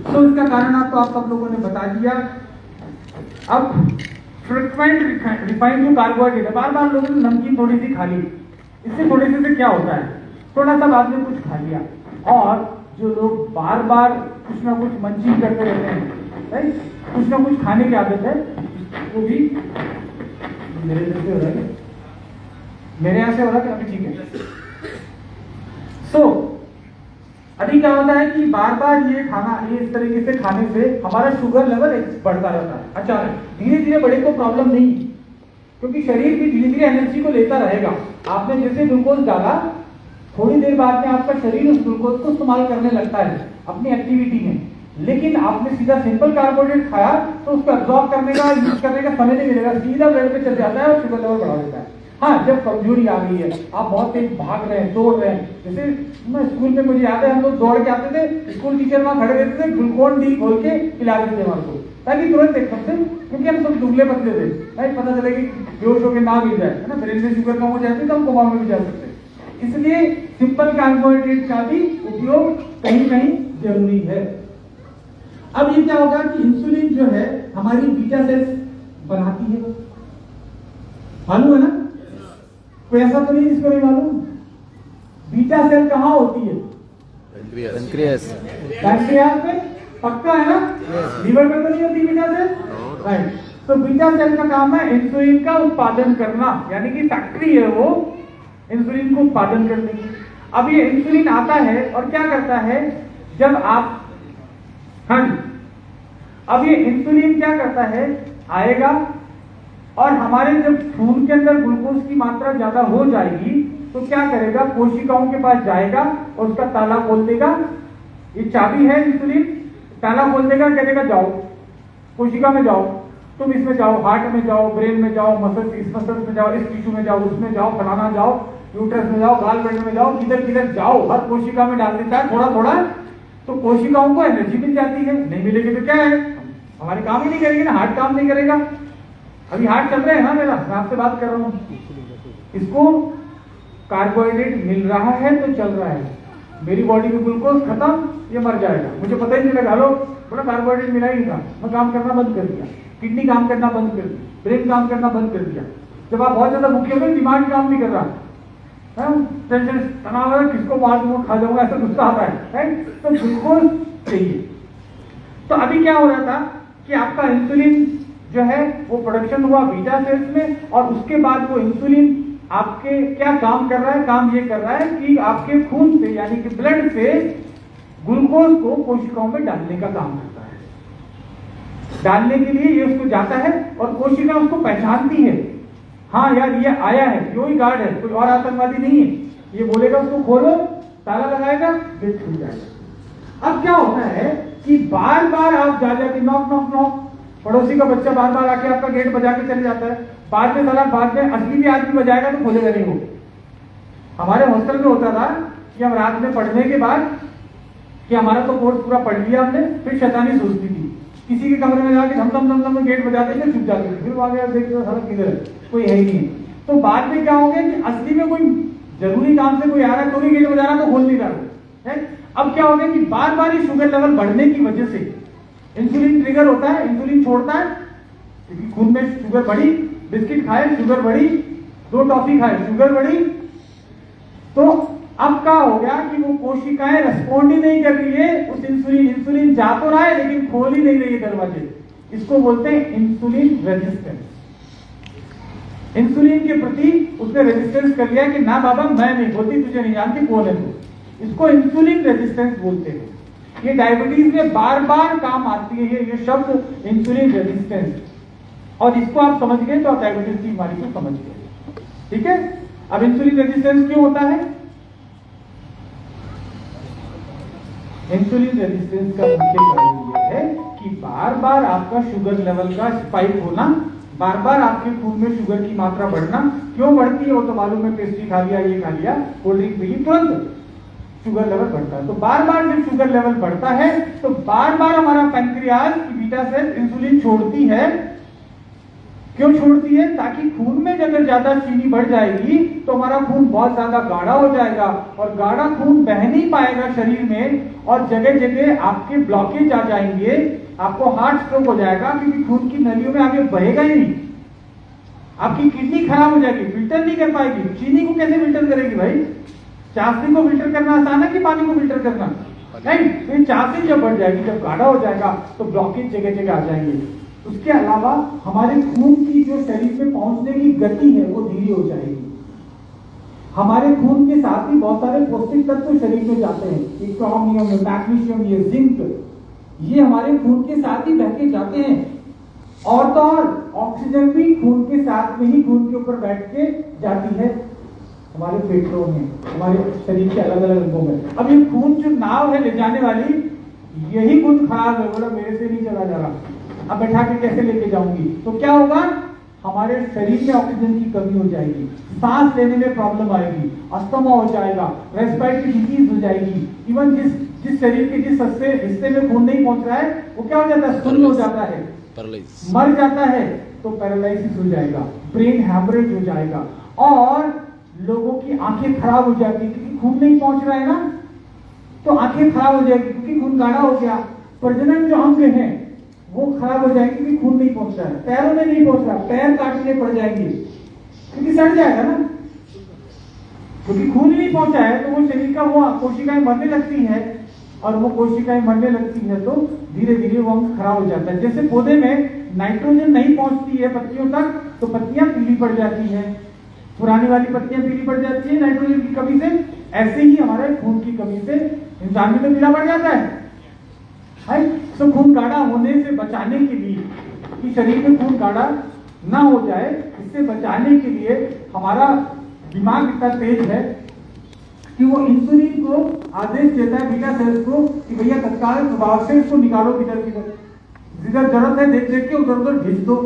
S1: तो इसका कारण आप सब लोगों ने बता दिया। अब फ्रीक्वेंट रिफाइंड जो कार्बोहाइड्रेट है, बार बार लोगों ने नमकीन थोड़ी सी खा ली, इससे थोड़ी सी क्या होता है, थोड़ा सा बाद में कुछ खा लिया, और जो लोग बार बार कुछ ना कुछ मंचिंग करते रहते हैं, राइट, कुछ ना कुछ खाने की आदत है, वो भी मेरे जैसे हो रहा है, मेरे यहाँ से हो रहा है, अभी ठीक है। सो अभी क्या होता है कि बार बार ये खाना, ये इस तरीके से खाने से हमारा शुगर लेवल बढ़ता रहता है। अचानक धीरे धीरे बड़े को प्रॉब्लम नहीं, क्योंकि शरीर भी धीरे धीरे एनर्जी को लेता रहेगा। आपने जैसे ग्लूकोज डाला, थोड़ी देर बाद में आपका शरीर उस ग्लूकोज को इस्तेमाल करने लगता है अपनी एक्टिविटी में। लेकिन आपने सीधा सिंपल कार्बोहाइड्रेट खाया तो उसको एब्जॉर्ब करने का, यूज करने का समय नहीं मिलेगा, सीधा ब्लड पे चल जाता है और शुगर लेवल बढ़ा देता है। हाँ, जब कमजोरी आ गई है, आप बहुत तेज भाग रहे हैं, दौड़ रहे हैं, जैसे मैं स्कूल में, मुझे याद है हम लोग दौड़ के आते थे, स्कूल टीचर वहां खड़े रहते थे, ग्लूकोन डी खोल के पिला देते थे हमारे को, ताकि तुरंत एकदम से, क्योंकि हम सब दुबले पतले थे, नहीं पता चले कि बेहोश होकर ना गिर जाए, है ना, ब्रेन में शुगर कम हो जाती तो हम कोमा में भी जा सकते। इसलिए सिंपल कार्बोहाइड्रेट का भी उपयोग कहीं कहीं जरूरी है। अब ये क्या होगा कि इंसुलिन जो है हमारी बीटा सेल्स बनाती है, मालूम है ना? कोई ऐसा तो नहीं जिसको नहीं मालूम? बीटा सेल कहाँ होती है?
S2: पेनक्रियास।
S1: पैंक्रियास में, पक्का है ना? लीवर में तो नहीं होती बीटा सेल, राइट? तो बीटा सेल का काम है इंसुलिन का उत्पादन करना, यानी कि फैक्ट्री है वो इंसुलिन को उत्पादन करने की। अब ये इंसुलिन आता है और क्या करता है, जब आप, हाँ जी, अब ये इंसुलिन क्या करता है, आएगा और हमारे जब खून के अंदर ग्लूकोज की मात्रा ज्यादा हो जाएगी तो क्या करेगा, कोशिकाओं के पास जाएगा और उसका ताला खोल देगा। ये चाबी है इंसुलिन, ताला खोल देगा, कहेगा जाओ कोशिका में जाओ, तुम इसमें जाओ, हार्ट में जाओ, ब्रेन में जाओ, मसल्स, इस मसल्स में जाओ, इस टिश्यू में जाओ, उसमें जाओ, फलाना जाओ, यूट्रस में जाओ, गाल ब्लैडर में जाओ, किधर किधर जाओ, हर कोशिका में डाल देता है थोड़ा थोड़ा। तो कोशिकाओं को एनर्जी मिल जाती है, नहीं मिलेगी तो क्या है, हमारे काम ही नहीं करेगी ना, हार्ट काम नहीं करेगा। अभी हार्ट चल रहा है ना मेरा, मैं आपसे बात कर रहा हूँ, इसको कार्बोहाइड्रेट मिल रहा है तो चल रहा है, मेरी बॉडी में ग्लूकोज खत्म, ये मर जाएगा, मुझे पता ही नहीं लगा, लो थोड़ा कार्बोहाइड्रेट मिला ही था, मैं काम करना बंद कर दिया, किडनी काम करना बंद कर दी, ब्रेन काम करना बंद कर दिया। जब आप बहुत ज्यादा भूखे हो, दिमाग काम नहीं कर रहा, टेंशन, तनाव है, किसको मार दूंगा, खा जाऊंगा, ऐसा गुस्सा आता है, तो ग्लूकोज चाहिए। तो अभी क्या हो रहा था कि आपका इंसुलिन जो है वो प्रोडक्शन हुआ बीटा सेल्स में, और उसके बाद वो इंसुलिन आपके क्या काम कर रहा है, काम ये कर रहा है कि आपके खून से, यानी कि ब्लड से ग्लूकोज को कोशिकाओं में डालने का काम करता है। डालने के लिए ये उसको जाता है और कोशिका उसको पहचानती है, हाँ यार ये आया है, यो ही गार्ड है, कोई और आतंकवादी नहीं है, ये बोलेगा उसको खोलो, ताला लगाएगा, गेट खुल जाएगा। अब क्या होता है कि बार बार आप जा जाके नॉक नॉक नॉक, पड़ोसी का बच्चा बार बार आके आपका गेट बजा के चले जाता है, बाद में साला, बाद में असली भी आदमी बजाएगा तो खोलेगा नहीं वो। हमारे हॉस्टल में होता था कि हम रात में पढ़ने के बाद, कि हमारा तो कोर्स पूरा पढ़ लिया हमने, फिर शैतानी सोचती थी, किसी के कमरे में जाके धम धम धम धम गेट बजाते थे, चुप जाते थे, फिर वहां गया देखते साला किधर है, कोई है ही नहीं। तो बाद में क्या हो गया कि असली में कोई जरूरी काम से कोई आ रहा है तो भी गेट बजा रहा, तो खोल नहीं रहा है। अब क्या हो गया कि बार बार ये शुगर लेवल बढ़ने की वजह से इंसुलिन ट्रिगर होता है, इंसुलिन छोड़ता है, क्योंकि खून में शुगर बढ़ी, बिस्किट खाए शुगर बढ़ी, 2 टॉफी खाए शुगर बढ़ी, तो अब क्या हो गया कि वो कोशिकाएं रेस्पॉन्ड ही नहीं कर रही है उस इंसुलिन, इंसुलिन जा तो रहा है लेकिन खोल ही नहीं रही है दरवाजे, इसको बोलते हैं इंसुलिन रेजिस्टेंस। इंसुलिन के प्रति उसने रेजिस्टेंस कर लिया कि ना बाबा मैं नहीं बोलती, तुझे नहीं जानती, कौन है तू। इसको इंसुलिन रेजिस्टेंस बोलते हैं। ये डायबिटीज में बार बार काम आती है ये शब्द इंसुलिन रेजिस्टेंस, और इसको आप समझ गए तो आप डायबिटीज की बीमारी को समझ गए। ठीक है, अब इंसुलिन रेजिस्टेंस क्यों होता है? इंसुलिन रेजिस्टेंस का मुख्य कारण यह है कि बार बार आपका शुगर लेवल का स्पाइक होना, बार बार आपके खून में शुगर की मात्रा बढ़ना। क्यों बढ़ती है वो तो मालूम है, पेस्ट्री खा लिया, ये खा लिया, कोल्ड ड्रिंक पी ली, तुरंत शुगर लेवल बढ़ता है। तो बार बार जब शुगर लेवल बढ़ता है तो बार बार हमारा पैंक्रियाज की बीटा सेल इंसुलिन छोड़ती है। क्यों छोड़ती है? ताकि खून में अगर ज्यादा चीनी बढ़ जाएगी तो हमारा खून बहुत ज्यादा गाढ़ा हो जाएगा, और गाढ़ा खून बह नहीं पाएगा शरीर में, और जगह जगह आपके ब्लॉकेज आ जाएंगे, आपको हार्ट स्ट्रोक हो जाएगा, क्योंकि खून की नलियों में आगे बहेगा ही नहीं। आपकी किडनी खराब हो जाएगी, फिल्टर नहीं कर पाएगी। चीनी को कैसे फिल्टर करेगी भाई? चाशनी को फिल्टर करना आसान है कि पानी को फिल्टर करना? नहीं। तो चाशनी जब बढ़ जाएगी, जब गाढ़ा हो जाएगा, तो ब्लॉकेज जगह जगह आ जाएंगे। उसके अलावा हमारे खून की जो शरीर में पहुंचने की गति है वो धीरे हो जाएगी। हमारे खून के साथ ही बहुत सारे पौष्टिक तत्व शरीर में जाते हैं, ये क्रोमियम, मैग्नीशियम, ये जिंक, ये हमारे खून के साथ ही बह के जाते हैं। और तो और ऑक्सीजन भी खून के साथ में ही खून के ऊपर बैठ के जाती है हमारे फेफड़ों में, हमारे शरीर के अलग अलग अंगों में। अब ये खून जो नाव है ले जाने वाली, यही खून खराब है, बोला मेरे से नहीं चला जा रहा, अब बैठा के कैसे लेके जाऊंगी? तो क्या होगा? हमारे शरीर में ऑक्सीजन की कमी हो जाएगी, सांस लेने में प्रॉब्लम आएगी, अस्थमा हो जाएगा, रेस्पिरेटरी डिजीज हो जाएगी। इवन जिस शरीर के जिस हिस्से में खून नहीं पहुंच रहा है वो क्या हो जाता है? शून्य हो जाता है, मर जाता है, तो पैरालिसिस हो जाएगा, ब्रेन हैमरेज हो जाएगा, और लोगों की आंखें खराब हो जाती है, क्योंकि खून नहीं पहुंच रहा है ना, तो आंखें खराब हो जाएगी क्योंकि खून गाढ़ा हो गया। प्रजनन जो अंग है वो खराब हो जाएगी क्योंकि खून नहीं पहुंच रहा है। पैरों में नहीं पहुंच रहा, पैर काटने पड़ जाएंगे क्योंकि सड़ जाएगा ना, क्योंकि खून नहीं पहुंचा है। तो वो शरीर का वो कोशिकाएं मरने लगती है, और वो कोशिकाएं मरने लगती है तो धीरे धीरे वो अंग खराब हो जाता है। जैसे पौधे में नाइट्रोजन नहीं पहुंचती है पत्तियों तक, तो पत्तियां पीली पड़ जाती है, पुरानी वाली पत्तियां पीली पड़ जाती है नाइट्रोजन की कमी से। ऐसे ही हमारे खून की कमी से इंसान भी तो पीला पड़ जाता है। तो खून गाढ़ा होने से बचाने के लिए, कि शरीर में खून गाढ़ा ना हो जाए, इससे बचाने के लिए हमारा दिमाग इतना तेज है कि वो इंसुलिन को आदेश देता है बीटा सेल्स को कि भैया तत्काल प्रभाव से इसको निकालो, किधर किधर, जिधर जरूरत है देख देख के उधर उधर भेज दो।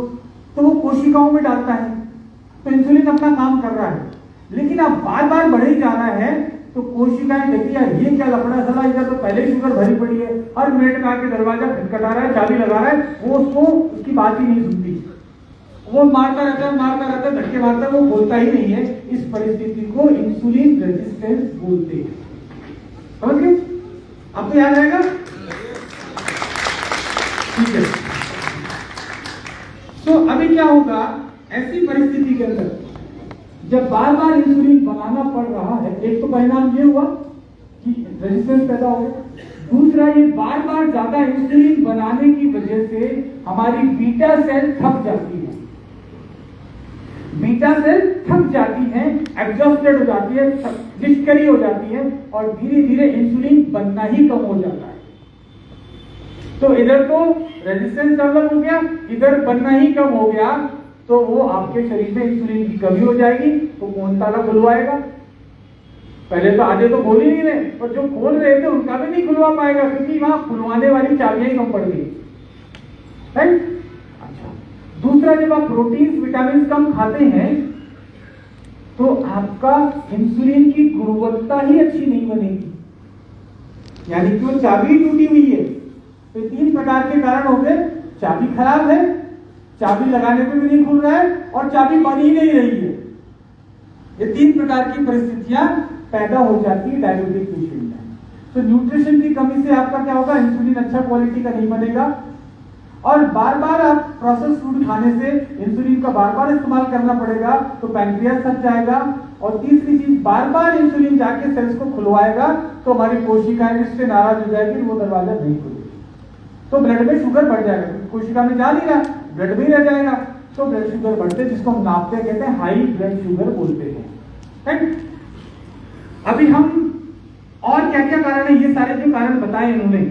S1: तो वो कोशिकाओं में डालता है, तो इंसुलिन अपना काम कर रहा है। लेकिन अब बार बार बढ़े जा रहा है तो कोशिकाएं देखती है ये क्या लफड़ा चला, इधर तो पहले ही शुगर भरी पड़ी है, हर मिनट में आके दरवाजा खटखटा रहा है, चाबी लगा रहा है, वो उसको उसकी बात ही नहीं सुनती, वो मारता रहता है, धक्के मारता है, वो बोलता ही नहीं है। इस परिस्थिति को इंसुलिन रेजिस्टेंस बोलते हैं। समझ गए? आपको याद आएगा? ठीक है। तो अभी क्या होगा ऐसी परिस्थिति के अंदर जब बार बार इंसुलिन बनाना पड़ रहा है? एक तो परिणाम ये हुआ कि रेजिस्टेंस पैदा हो गया, दूसरा ये बार बार ज्यादा इंसुलिन बनाने की वजह से हमारी बीटा सेल थक जाती है, बीटा सेल थक जाती है, एग्जॉस्टेड हो जाती है, निष्क्रिय हो जाती है, और धीरे धीरे इंसुलिन बनना ही कम हो जाता है। तो इधर तो रेजिस्टेंस डेवलप हो गया, इधर बनना ही कम हो गया, तो वो आपके शरीर में इंसुलिन की कमी हो जाएगी। तो कौन ताला खुलवाएगा? पहले तो आधे तो खोल ही नहीं रहे, और जो खोल रहे थे उनका भी नहीं खुलवा पाएगा, क्योंकि वहां खुलवाने वाली चाबियां ही कम पड़ गई। राइट? अच्छा, दूसरा, जब आप प्रोटीन विटामिन कम खाते हैं तो आपका इंसुलिन की गुणवत्ता ही अच्छी नहीं बनेगी, यानी कि वो चाबी टूटी हुई है। तो 3 प्रकार के कारण हो गए, चाबी खराब है, चाबी लगाने पे भी नहीं खुल रहा है, और चाबी बन ही नहीं रही है। ये 3 प्रकार की परिस्थितियां पैदा हो जाती है डायबिटिक पेशेंट में। तो न्यूट्रिशन की कमी से आपका क्या होगा? इंसुलिन अच्छा क्वालिटी का नहीं बनेगा, और बार बार आप प्रोसेस फूड खाने से इंसुलिन का बार बार इस्तेमाल करना पड़ेगा, तो पैंक्रियास थक जाएगा। और तीसरी चीज, बार बार इंसुलिन जाके सेल्स को खुलवाएगा तो हमारी कोशिकाएं इससे नाराज हो जाएगी, वो दरवाजा नहीं खुलेगा। तो ब्लड में शुगर बढ़ जाएगा, कोशिका में जा नहीं रहा, ब्लड में रह जाएगा, तो ब्लड शुगर बढ़ते जिसको हम नापते कहते हैं हाई ब्लड शुगर बोलते हैं। राइट? अभी हम और क्या क्या कारण है, ये सारे जो कारण बताए इन्होंने,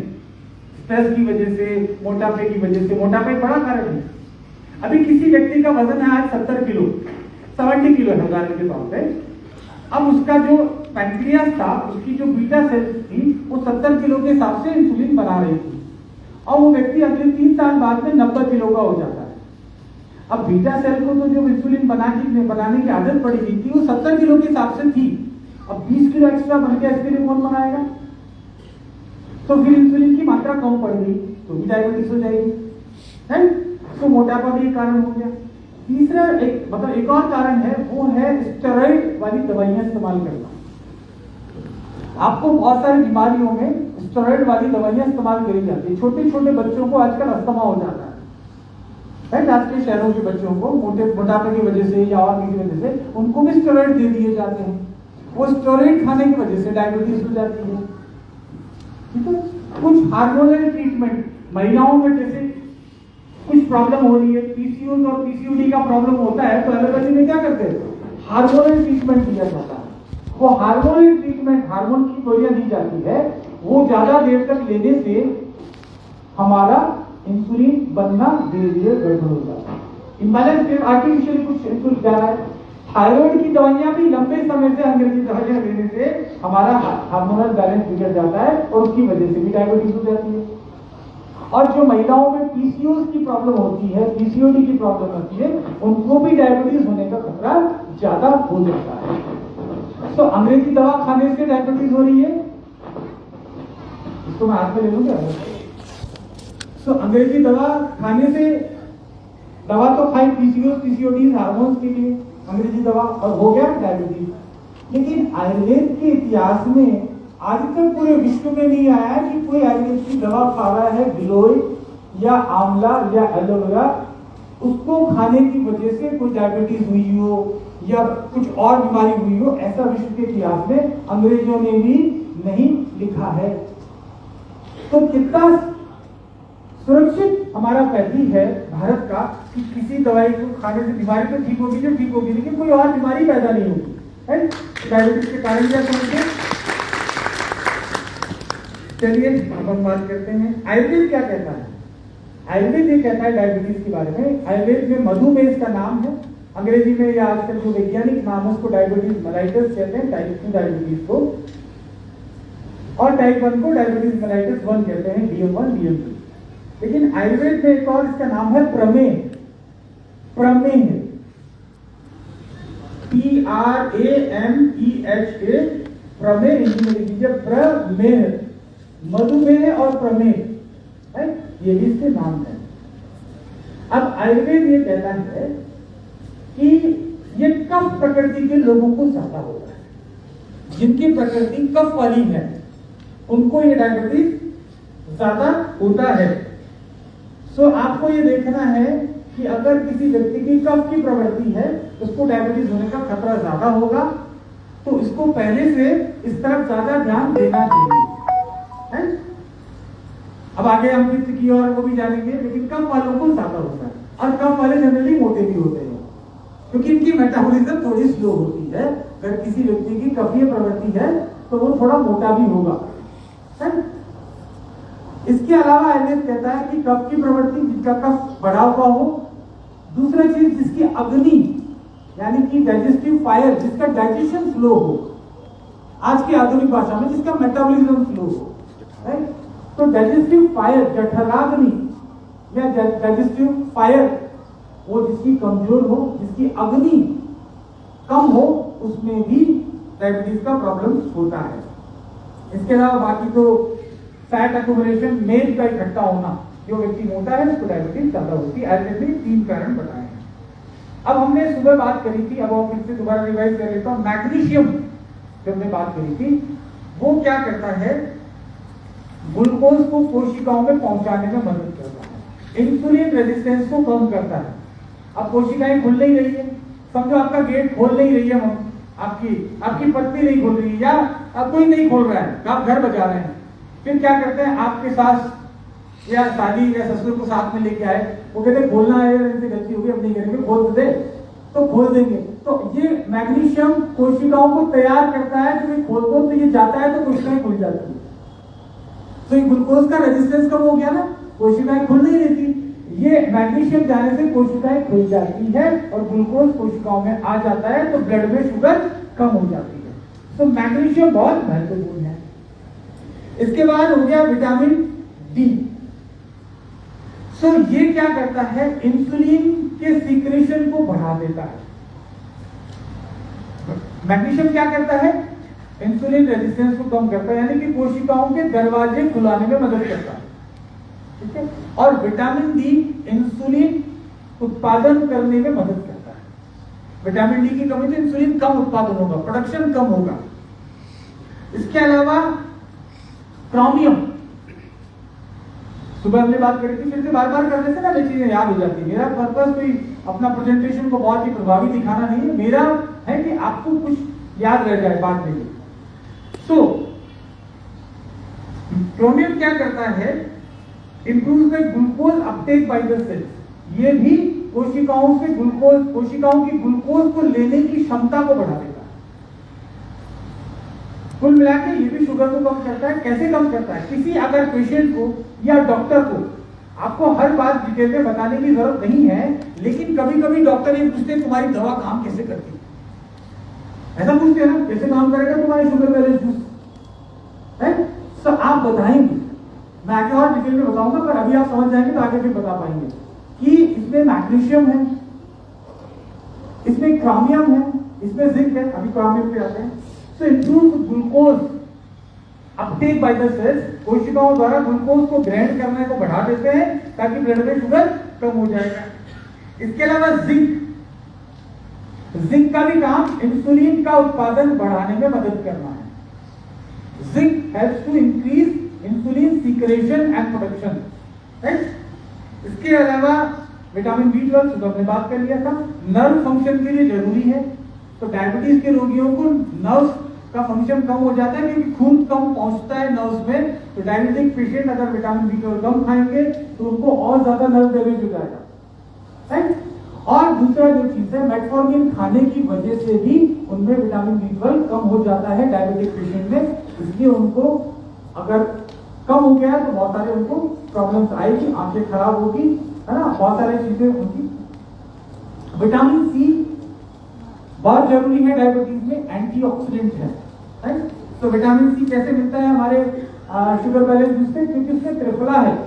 S1: स्ट्रेस की वजह से, मोटापे की वजह से, मोटापा एक बड़ा कारण है। अभी किसी व्यक्ति का वजन है आज 70 किलो, 70 किलो है उदाहरण के तौर पे, अब उसका जो पैंक्रियास था, उसकी जो बीटा सेल्स थी, वो 70 किलो के हिसाब से इंसुलिन बना रही थी, और वो व्यक्ति अगले 3 साल बाद में 90 किलो का हो जाता है। अब बीटा सेल को तो जो इंसुलिन बनाने की आदत पड़ी हुई थी, वो 70 किलो के हिसाब से थी, अब 20 किलो एक्स्ट्रा बन गया, इसके लिए कौन बनाएगा? तो फिर इंसुलिन की मात्रा कम पड़ गई तो भी डायबिटीज हो जाएगी, है? तो मोटापा भी एक कारण हो गया। तीसरा एक और कारण है, वो है स्टेरॉइड वाली दवाइयां इस्तेमाल करना। आपको बहुत सारी बीमारियों में स्टेरॉइड वाली दवाइयां इस्तेमाल करी जाती है। छोटे छोटे बच्चों को आजकल अस्थमा हो जाता है, आज के शहरों के बच्चों को मोटापे की वजह से या और किसी वजह से उनको भी स्टेरॉइड दे दिए जाते हैं। वो स्टेरॉइड खाने की वजह से डायबिटीज हो जाती है। ठीक है? कुछ हार्मोनल ट्रीटमेंट महिलाओं में, जैसे कुछ प्रॉब्लम हो रही है, पीसीओएस और पीसीओडी का प्रॉब्लम होता है, तो एलोपैथी में क्या करते हैं? हार्मोनल ट्रीटमेंट दिया जाता है। वो हार्मोनल ट्रीटमेंट, हार्मोन की गोलियां दी जाती है, वो ज्यादा देर तक लेने से हमारा इंसुलिन बनना धीरे धीरे गड़बड़ हो जाता है, इम्बैलेंस आर्टिफिशियली कुछ इंसुलिन जा रहा है। थायराइड की दवाइयां भी लंबे समय से अंग्रेजी दवाइयां लेने से हमारा हार्मोनल बैलेंस बिगड़ जाता है और उसकी वजह से भी डायबिटीज हो जाती है। और जो महिलाओं में पीसीओएस की प्रॉब्लम होती है, पीसीओडी की प्रॉब्लम होती है, उनको भी डायबिटीज होने का खतरा ज्यादा हो जाता है। तो अंग्रेजी दवा खाने से डायबिटीज हो रही है, इसको मैं हाथ में ले लूंगा। तो अंग्रेजी दवा खाने से, दवा तो खाई पीसीओएस पीसीओडी हार्मोन्स के लिए अंग्रेजी दवा, और हो गया डायबिटीज। लेकिन आयुर्वेद के इतिहास में आज तक पूरे विश्व में नहीं आया कि कोई आयुर्वेद की दवा खा रहा है, गिलोय या आंवला या एलोवेरा, उसको खाने की वजह से कोई डायबिटीज हुई हो या कुछ और बीमारी हुई हो, ऐसा विश्व के इतिहास में अंग्रेजों ने भी नहीं लिखा है। तो कितना सुरक्षित हमारा पहली है भारत का कि किसी दवाई को खाने से बीमारी तो ठीक होगी, जो ठीक होगी, लेकिन कोई और बीमारी पैदा नहीं होगी, है? डायबिटीज के कारण क्या समझे? चलिए अब हम बात करते हैं आयुर्वेद क्या कहता है। आयुर्वेद ये कहता है डायबिटीज के बारे में, आयुर्वेद में मधुमेह इसका नाम है, अंग्रेजी में या आजकल जो वैज्ञानिक नाम है उसको डायबिटीज मेलाइटस कहते हैं, टाइप 2 डायबिटीज को, और टाइप 1 को डायबिटीज मेलाइटस 1 कहते हैं, DM1 DM2। लेकिन आयुर्वेद में एक और इसका नाम है प्रमेह। प्रमेह, PRAMEHA, प्रमेह हिंदी में लीजिए, प्रमेह, मधुमेह और प्रमेह है, ये भी इसके नाम है। अब आयुर्वेद ये कहता है कि ये कफ प्रकृति के लोगों को ज्यादा होता है, जिनकी प्रकृति कफ वाली है उनको ये डायबिटीज ज्यादा होता है। सो आपको ये देखना है कि अगर किसी व्यक्ति की कफ की प्रवृत्ति है, उसको डायबिटीज होने का खतरा ज्यादा होगा, तो इसको पहले से इस तरफ ज्यादा ध्यान देना चाहिए, है? अब आगे हम पित्त की और वो भी जानेंगे, लेकिन कफ वालों को ज्यादा होता है, और कफ वाले जनरली मोटे भी होते हैं क्योंकि इनकी मेटाबॉलिज्म थोड़ी स्लो होती है। अगर किसी व्यक्ति की कफीय प्रवृत्ति है तो वो थोड़ा मोटा भी होगा, है? इसके अलावा आयुर्वेद कहता है कि कफ की प्रवृत्ति, जिसका कफ बढ़ा हुआ हो, दूसरा चीज जिसकी अग्नि यानी कि डाइजेस्टिव फायर, जिसका डाइजेशन स्लो हो, आज की आधुनिक भाषा में जिसका मेटाबॉलिज्म स्लो हो, राइट? तो डाइजेस्टिव फायर, जठराग्नि या डाइजेस्टिव फायर, वो जिसकी कमजोर हो, जिसकी अग्नि कम हो, उसमें भी डायबिटीज का प्रॉब्लम होता है। इसके अलावा बाकी तो फैट एक्यूमुलेशन, मेद का इकट्ठा होना, जो व्यक्ति मोटा है उसको डायबिटीज ज्यादा होती है। आयुर्वेद ने 3 कारण बताए हैं। अब हमने सुबह बात करी थी, अब हम फिर से दोबारा रिवाइज कर लेता हूं। मैग्नीशियम जो हमने बात करी थी, वो क्या करता है? ग्लूकोज को कोशिकाओं में पहुंचाने में मदद करता है, इंसुलिन रेजिस्टेंस को कम करता है। अब कोशिकाएं खुल नहीं रही है, समझो आपका गेट खोल नहीं रही है, आपकी पत्नी नहीं खोल रही है, या अब कोई नहीं खोल रहा है, आप घर बजा रहे हैं, फिर क्या करते हैं? आपके साथ या शादी या ससुर को साथ में लेके आए, वो कहते खोलना है, इनसे गलती होगी अब नहीं करेंगे, खोल दे तो खोल देंगे। तो ये मैग्नीशियम कोशिकाओं को तैयार करता है, जब ये खोल दो तो ये जाता है तो कोशिकाएं खुल जाती है। तो ये ग्लूकोज का रेजिस्टेंस कम हो गया ना, कोशिकाएं खुल नहीं रही थी, ये मैग्नीशियम जाने से कोशिकाएं खुल जाती है और ग्लूकोज कोशिकाओं में आ जाता है, तो ब्लड में शुगर कम हो जाती है। तो मैग्नीशियम बहुत महत्वपूर्ण है। इसके बाद हो गया विटामिन डी। सो ये क्या करता है, इंसुलिन के सीक्रेशन को बढ़ा देता है। मैग्नीशियम क्या करता है, इंसुलिन रेजिस्टेंस को कम करता है, यानी कि कोशिकाओं के दरवाजे खुलाने में मदद करता है, ठीक है। और विटामिन डी इंसुलिन उत्पादन करने में मदद करता है। विटामिन डी की कमी से इंसुलिन कम उत्पादन होगा, प्रोडक्शन कम होगा। इसके अलावा क्रोमियम, सुबह हमने बात करी थी, फिर से बार बार करने से ना ये चीजें याद हो जाती है। मेरा पर्पस कोई अपना प्रेजेंटेशन को बहुत ही प्रभावी दिखाना नहीं है, मेरा है कि आपको कुछ याद रह जाए बात में। सो क्रोमियम क्या करता है, improves the glucose uptake by the cells. ये भी कोशिकाओं से ग्लूकोज, कोशिकाओं की ग्लूकोज को लेने की क्षमता को बढ़ा देता है। कुल मिला के ये भी शुगर को कम करता है। कैसे कम करता है, किसी अगर पेशेंट को या डॉक्टर को आपको हर बात डिटेल में बताने की जरूरत नहीं है, लेकिन कभी कभी डॉक्टर ये पूछते हैं तुम्हारी दवा काम कैसे करती है, ऐसा पूछते हैं ना, कैसे काम करेगा तुम्हारे शुगर बैलेंस जूस है, तो आप बताएंगे, मैं आगे और डिटेल में बताऊंगा, पर अभी आप समझ जाएंगे तो आगे फिर बता पाएंगे कि इसमें मैग्नीशियम है, इसमें क्रोमियम है, इसमें जिंक है। अभी क्रोमियम पे आते हैं। So improve glucose uptake by the cells, कोशिकाओं द्वारा ग्लूकोज को ग्रहण करने को बढ़ा देते हैं ताकि ब्लड में शुगर कम हो जाएगा। इसके अलावा जिंक, जिंक का भी काम इंसुलिन का उत्पादन बढ़ाने में मदद करना है। Zinc helps to increase insulin secretion and production, right. इसके अलावा विटामिन B12 सुबह हमने बात कर लिया था, नर्व फंक्शन के लिए जरूरी है। तो डायबिटीज के रोगियों को नर्व का फंक्शन कम हो जाता है क्योंकि खून कम पहुंचता है नर्व्स में। तो डायबिटिक पेशेंट अगर विटामिन B12 कम खाएंगे तो उनको और ज्यादा नर्व डैमेज हो जाएगा, राइट। और दूसरा जो चीज है, मेटफॉर्मिन खाने की वजह से भी उनमें विटामिन B12 कम हो जाता है डायबिटिक पेशेंट में, इसलिए उनको अगर कम हो गया तो बहुत सारे उनको प्रॉब्लम्स आएगी, आंखें खराब होगी, है ना, बहुत सारी चीजें होंगी। विटामिन सी बहुत जरूरी है डायबिटीज में, एंटीऑक्सीडेंट है, राइट। तो विटामिन सी कैसे मिलता है हमारे शुगर बैलेंस जूस से, क्योंकि उसमें त्रिफला है,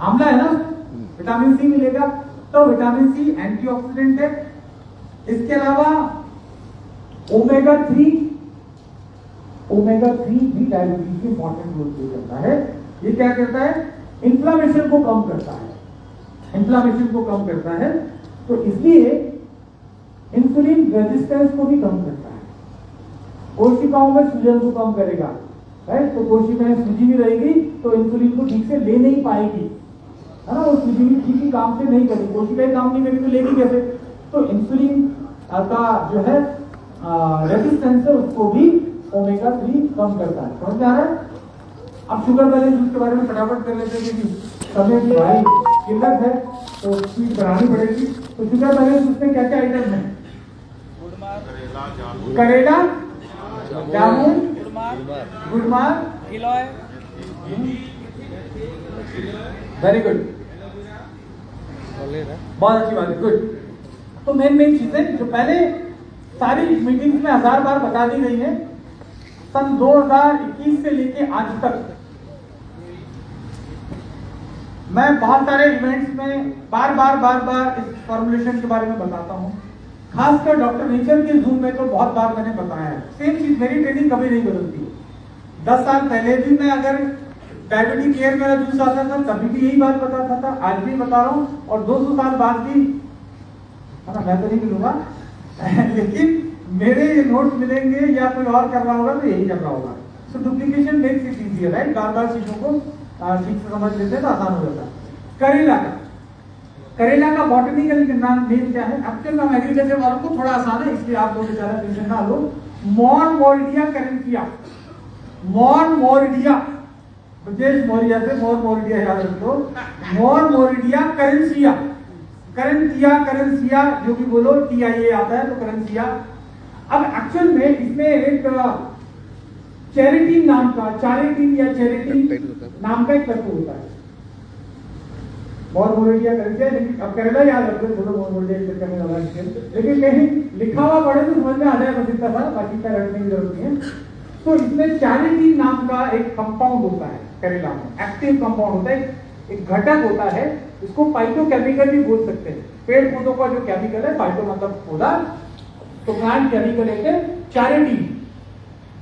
S1: आंवला है ना, विटामिन सी मिलेगा। तो विटामिन सी एंटीऑक्सीडेंट है। इसके अलावा ओमेगा 3 भी डायबिटीज में इंपॉर्टेंट रोल प्ले करता है। ये क्या करता है, इन्फ्लामेशन को कम करता है, इन्फ्लामेशन को कम करता है। तो इसलिए इंसुलिन रेजिस्टेंस को भी कम करता है, कोशिकाओं में सूजन को कम करेगा, राइट। तो कोशिकाएं सूजी भी रहेगी तो इंसुलिन को ठीक से ले नहीं पाएगी, है ना, वो सूजी भी ठीक ही काम से नहीं करेगी, कोशिकाएं काम नहीं करेगी तो लेगी कैसे। तो इंसुलिन का जो है रेजिस्टेंस है उसको भी ओमेगा 3 कम करता है। समझ आ रहा है। अब शुगर बैलेंस उसके बारे में फटाफट कर लेते हैं क्योंकि समय की भारी किल्लत है तो स्पीड बढ़ानी पड़ेगी। तो शुगर बैलेंस उसमें क्या क्या आइटम है, करेला, जामुन, गुड़मार, वेरी गुड, बहुत अच्छी बात है, गुड। तो मेन चीजें जो पहले सारी मीटिंग्स में 1000 बार बता दी गई है, सन 2021 से लेके आज तक मैं बहुत सारे इवेंट्स में बार बार इस फॉर्मुलेशन के बारे में बताता हूँ। खासकर डॉक्टर नेचर के जूम में तो बहुत बार मैंने बताया है। सेम चीज, मेरी ट्रेनिंग कभी नहीं बदलती। 10 साल पहले भी मैं अगर डायबिटिक केयर मेरा जूस आता था तभी भी यही बात बताता था, आज भी बता रहा हूँ, और 200 साल बाद भी, है ना, मैं तो नहीं मिलूंगा लेकिन मेरे ये नोट्स मिलेंगे या कोई और कर रहा होगा तो यही कर रहा होगा। So duplication makes it easier, right. बार चीजों को ठीक से समझ लेते हैं तो आसान हो जाता है। करेला का बॉटनिकल नाम नेम क्या है, एक्चुअल नाम एग्रीकल्चर वालों को थोड़ा आसान है इसलिए आप लोग ज्यादा टेंशन ना लो। मॉनमोर्डिया करेंटिया, मॉनमोर्डिया ब्रजेश मौर्य से मोर मोरिडिया याद रखो, मोर मोरिडिया करेंसिया, करेंसिया जो भी बोलो, TIA आता है तो करेंसिया। अब एक्चुअल में इसमें एक चैरिटी नाम का, चैरिटी या चैरिटी नाम का एक तत्व होता है। मोर मोरिडिया करेंसिया, लेकिन अब केरला याद रखो, थोड़ा मोर मोरिडिया करने वाला है, लेकिन कहीं लिखा हुआ पढ़े तो समझ में आ जाएगा बस इतना सा, बाकी का रटने की जरूरत नहीं है। तो इसमें चैरिटी नाम का एक कंपाउंड होता है करेला में, एक्टिव कंपाउंड होता है, एक घटक होता है, इसको फाइटोकेमिकल भी बोल सकते हैं। पेड़ पौधों का जो केमिकल है, फाइटो मतलब पौधा, तो प्लांट केमिकल है चैरिटी।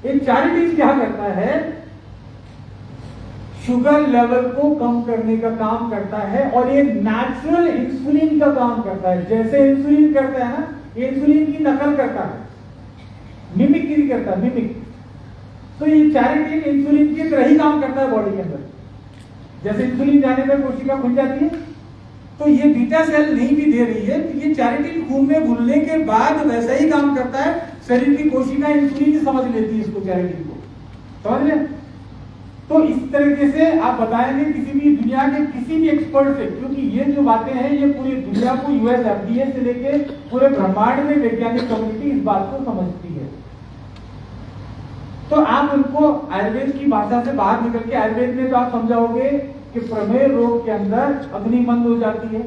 S1: एक चैरिटी क्या करता है, शुगर लेवल को कम करने का काम करता है, और ये नेचुरल इंसुलिन का काम करता है। जैसे इंसुलिन करता है ना, ये इंसुलिन की नकल करता है, मिमिक्री करता है, मिमिक। तो ये चैरिटी इंसुलिन की तरह ही काम करता है बॉडी के अंदर। जैसे इंसुलिन जाने पर कोशिका खुल जाती है, तो ये बीटा सेल नहीं भी दे रही है, तो ये चैरिटी खून में घुलने के बाद वैसा ही काम करता है। शरीर की कोशिका इंसुलिन समझ लेती है इसको, चैरिटी को, समझ लें। तो इस तरीके से आप बताएंगे किसी भी दुनिया के किसी भी एक्सपर्ट से, क्योंकि ये जो बातें हैं ये पूरी दुनिया को, US FDA से लेके पूरे ब्रह्मांड में वैज्ञानिक कम्युनिटी इस बात को समझती है। तो आप उनको आयुर्वेद की भाषा से बाहर निकल के, आयुर्वेद में तो आप समझाओगे कि प्रमेह रोग के अंदर अग्नि बंद हो जाती है।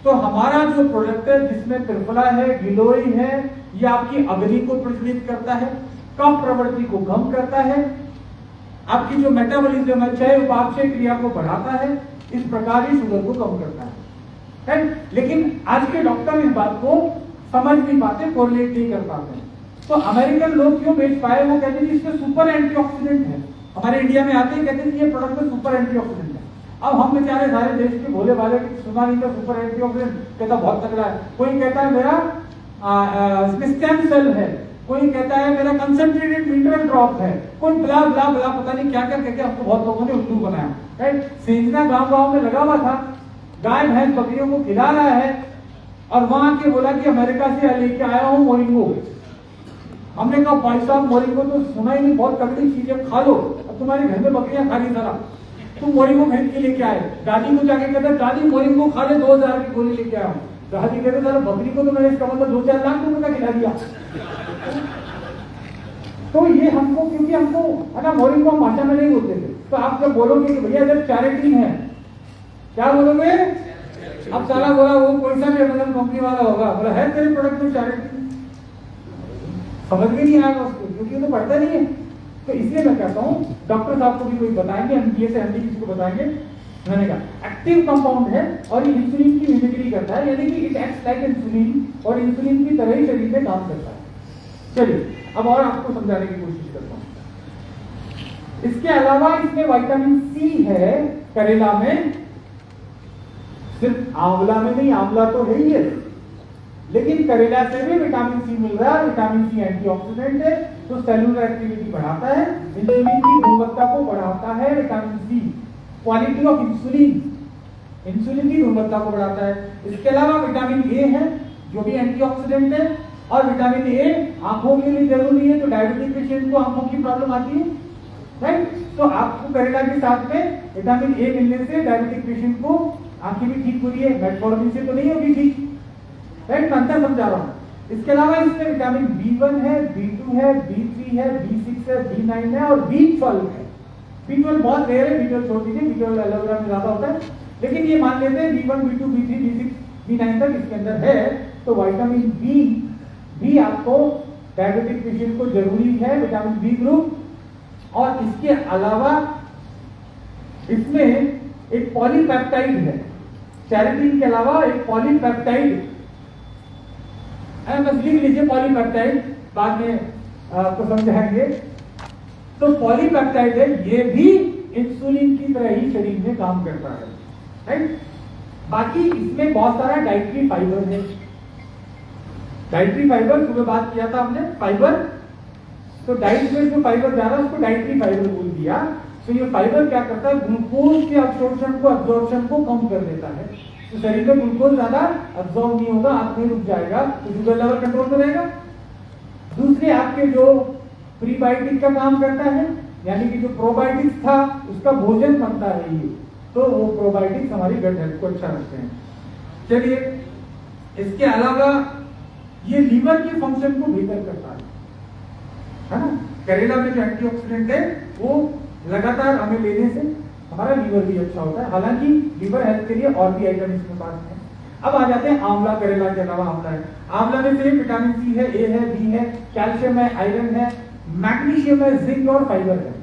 S1: तो हमारा जो प्रोडक्ट है जिसमें त्रिफला है, गिलोय है, ये आपकी अग्नि को प्रज्वलित करता है, कफ प्रवृत्ति को कम करता है, आपकी जो मेटाबॉलिज्म है, क्षय उपापचय क्रिया को बढ़ाता है, इस प्रकार ही शुगर को कम करता है। लेकिन आज के डॉक्टर इस बात को समझ नहीं पाते, कोरिलेट नहीं कर पाते। तो अमेरिकन लोग क्यों बेच पाए, वो कहते हैं इसमें सुपर एंटीऑक्सीडेंट है। हमारे इंडिया में आते ही कहते हैं ये प्रोडक्ट में सुपर एंटीऑक्सीडेंट है। अब हम बेचारे सारे देश के भोले भाले सुना नहीं था सुपर एंटीऑक्सीडेंट, कहता बहुत तगड़ा है। कोई कहता है मेरा स्टेम सेल है, कोई कहता है मेरा कंसंट्रेटेड मिनरल ड्रॉप है, कोई ब्ला ब्ला ब्ला पता नहीं क्या क्या कहते, हमको बहुत लोगों ने उल्लू बनाया। राइट, सेंजना गांव में लगा हुआ था, गाय भैंस बकरियों को खिला रहा है, और वहां के बोला कि अमेरिका से लेके आया हूं मोरिंगो। हमने कहा भाई साहब मोरिंगो तो सुना ही नहीं, बहुत तगड़ी चीज है, खा लो। अब तुम्हारे घर में बकरियां खा रही सारा, तुम मोरिंगो खरीद के लेके आए। दादी को जाके कहते दादी मोरिंगो खा ले, 2000 की गोली लेके आया हूँ। दादी कहते सारा बकरी को तो मैंने इसका मतलब 2-4 लाख रुपए का खिला दिया। तो ये हमको, क्योंकि हमको है ना मोरिंगो हम भाषा में नहीं बोलते थे, तो आप जब बोलोगे कि भैया जब चैरिटी है, क्या बोलोगे? अब साला बोला वो कोई सा भी अमेजन कंपनी वाला होगा, बोला है तेरे प्रोडक्ट में चैरिटी, समझ में नहीं आएगा उसको, क्योंकि वो तो पढ़ता नहीं है। तो इसलिए मैं कहता हूँ डॉक्टर साहब को भी कोई बताएंगे, MBA से MD किसी को बताएंगे, मैंने कहा एक्टिव कंपाउंड है और ये इंसुलिन की मिमिक्री करता है, यानी कि इट एक्ट्स लाइक इंसुलिन, और इंसुलिन की तरह ही शरीर में काम करता है। चलिए अब और आपको समझाने की कोशिश करता हूँ। इसके अलावा इसमें विटामिन C है करेला में, सिर्फ आंवला में नहीं, आंवला तो है ही है, लेकिन करेला से भी विटामिन C मिल रहा है। विटामिन C एंटीऑक्सीडेंट है, तो सेलुलर एक्टिविटी बढ़ाता है, इंसुलिन की गुणवत्ता को बढ़ाता है। Vitamin C quality of insulin, insulin की गुणवत्ता को बढ़ाता है। इसके अलावा विटामिन A है जो भी एंटीऑक्सीडेंट है, और विटामिन A आंखों के लिए जरूरी है, तो डायबिटिक पेशेंट को आंखों की प्रॉब्लम आती है, राइट। तो आपको करेला के साथ में विटामिन A मिलने से डायबिटिक पेशेंट को आंखें भी ठीक हो रही है, मेटफॉर्मिन से तो नहीं होगी ठीक, राइट, मैं अंतर समझा रहा हूँ। इसके अलावा इसमें विटामिन B1 है, B2 है, B3 है, B6 है, B9 है और B12 है। B12 बहुत रेयर है, B12 छोड़ दीजिए, B12 एलोवेरा में ज्यादा होता है, लेकिन ये मान लेते हैं B1, B2, B3, B6, B9 तक इसके अंदर है। तो विटामिन B भी आपको डायबिटिक पेशेंट को जरूरी है, विटामिन B ग्रुप। और इसके अलावा इसमें एक पॉलीपेप्टाइड है, चैरिटीन के अलावा एक पॉलीपेप्टाइड, बस लिख लीजिए पॉलीपेप्टाइड, बाद में आपको समझाएंगे। तो पॉलीपेप्टाइड है, ये भी इंसुलिन की तरह ही शरीर में काम करता है, राइट। बाकी इसमें बहुत सारा डाइटरी फाइबर है। डाइटरी फाइबर सुबह बात किया था हमने, फाइबर, तो डाइट में जो फाइबर जा रहा है उसको डाइटरी फाइबर बोल दिया। तो ये फाइबर क्या करता है, ग्लूकोज के अब्जॉर्प्शन को कम कर देता है, तो शरीर में ग्लूकोज ज्यादा अब्जॉर्ब नहीं होगा, आंख में रुक जाएगा, तो शुगर लेवल कंट्रोल में रहेगा। दूसरे आपके जो प्रीबायोटिक का काम करता है, यानी कि जो प्रोबायोटिक्स था उसका भोजन बनता है ये, तो वो प्रोबायोटिक्स हमारी गट हेल्थ को अच्छा रखते हैं। चलिए, इसके अलावा ये लीवर के फंक्शन को बेहतर करता है ना। करेला में जो एंटीऑक्सीडेंट है वो लगातार हमें लेने से हमारा लीवर भी अच्छा होता है। हालांकि लीवर हेल्थ के लिए और भी आइटम इसमें पास है। अब आ जाते हैं आंवला। करेला के अलावा आंवला है, आंवला में से विटामिन सी है, ए है, बी है, कैल्शियम है, आयरन है, मैग्नीशियम है, जिंक और फाइबर है।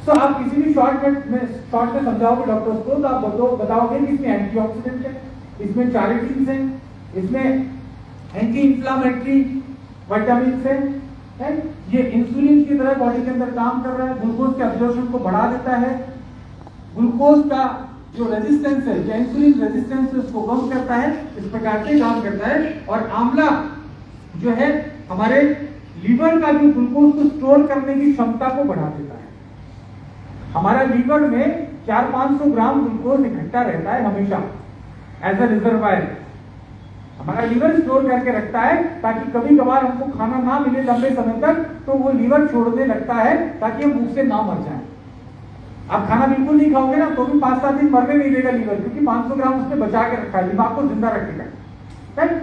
S1: तो आप किसी भी शॉर्ट में समझाओगे डॉक्टर्स को तो आप बताओगे कि इसमें एंटीऑक्सीडेंट है, इसमें चारिटीन्स है, इसमें एंटी इंफ्लामेटरी विटामिन है, ये इंसुलिन की तरह बॉडी के अंदर काम कर रहा है, ग्लूकोज के अब्जॉर्प्शन को बढ़ा देता है, ग्लूकोज का जो रेजिस्टेंस है, जो इंसुलिन रेजिस्टेंस है उसको कम करता है, इस प्रकार से काम करता है। और आंवला जो है हमारे लीवर का जो ग्लूकोज को स्टोर करने की क्षमता को बढ़ा देता है। हमारा लीवर में 400-500 ग्राम ग्लूकोज इकट्ठा रहता है हमेशा एज अ रिजर्वायर। हमारा लीवर स्टोर करके रखता है ताकि कभी कभार हमको खाना ना मिले लंबे समय तक, तो वो लीवर छोड़ने लगता है ताकि हम भूख से ना मर जाए। आप खाना बिल्कुल नहीं खाओगे ना तो भी 5-7 दिन मरने नहीं देगा लीवर, क्योंकि 500 ग्राम उसने बचा के रखा है, दिमाग को जिंदा रखेगा। राइट?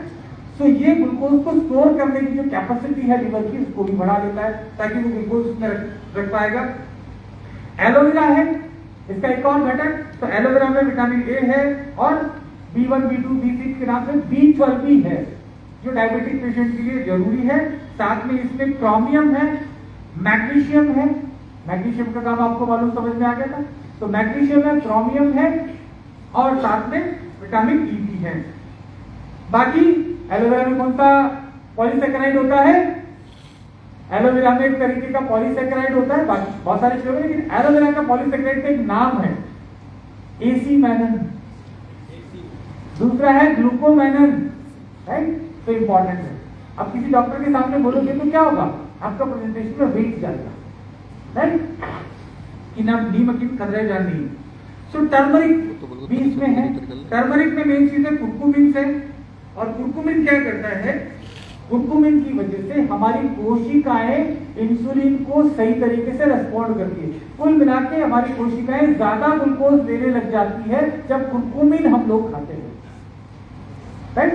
S1: तो ये ग्लूकोज को स्टोर करने की जो कैपेसिटी है लीवर की, उसको भी बढ़ा देता है ताकि वो ग्लूकोज उसमें रख पाएगा। एलोवेरा है इसका एक और घटक, तो एलोवेरा में विटामिन ए है और B1, B2, B6 के नाम से B12 भी है, जो डायबिटिक पेशेंट के लिए जरूरी है। साथ में इसमें क्रोमियम है, मैग्नीशियम है, मैग्नीशियम का काम आपको मालूम समझ में आ गया था, तो मैग्नीशियम है, क्रोमियम है और साथ में विटामिन ई भी है। बाकी एलोवेरा में कौन सा पॉलीसेकेराइड होता है? एलोवेरा में एक तरीके का पॉलीसेकेराइड होता है, बाकी बहुत सारी चीजें, लेकिन एलोवेरा का पॉलीसेकेराइड का एक नाम है एसी मैनन, दूसरा है ग्लूकोमैनन। राइट? तो इंपॉर्टेंट है। अब किसी डॉक्टर के सामने बोलोगे तो क्या होगा, आपका प्रेजेंटेशन में वेट जाएगा। राइट? खतरे जान नहीं। सो टर्मरिक भी इसमें है। टर्मरिक में मेन चीज है कुरकुमिन है, और कुरकुमिन क्या करता है, कुरकुमिन की वजह से हमारी कोशिकाएं इंसुलिन को सही तरीके से रेस्पॉन्ड करती है। कुल मिला के हमारी कोशिकाएं ज्यादा ग्लूकोज लेने लग जाती है जब कुरकुमिन हम लोग खाते हैं। राइट?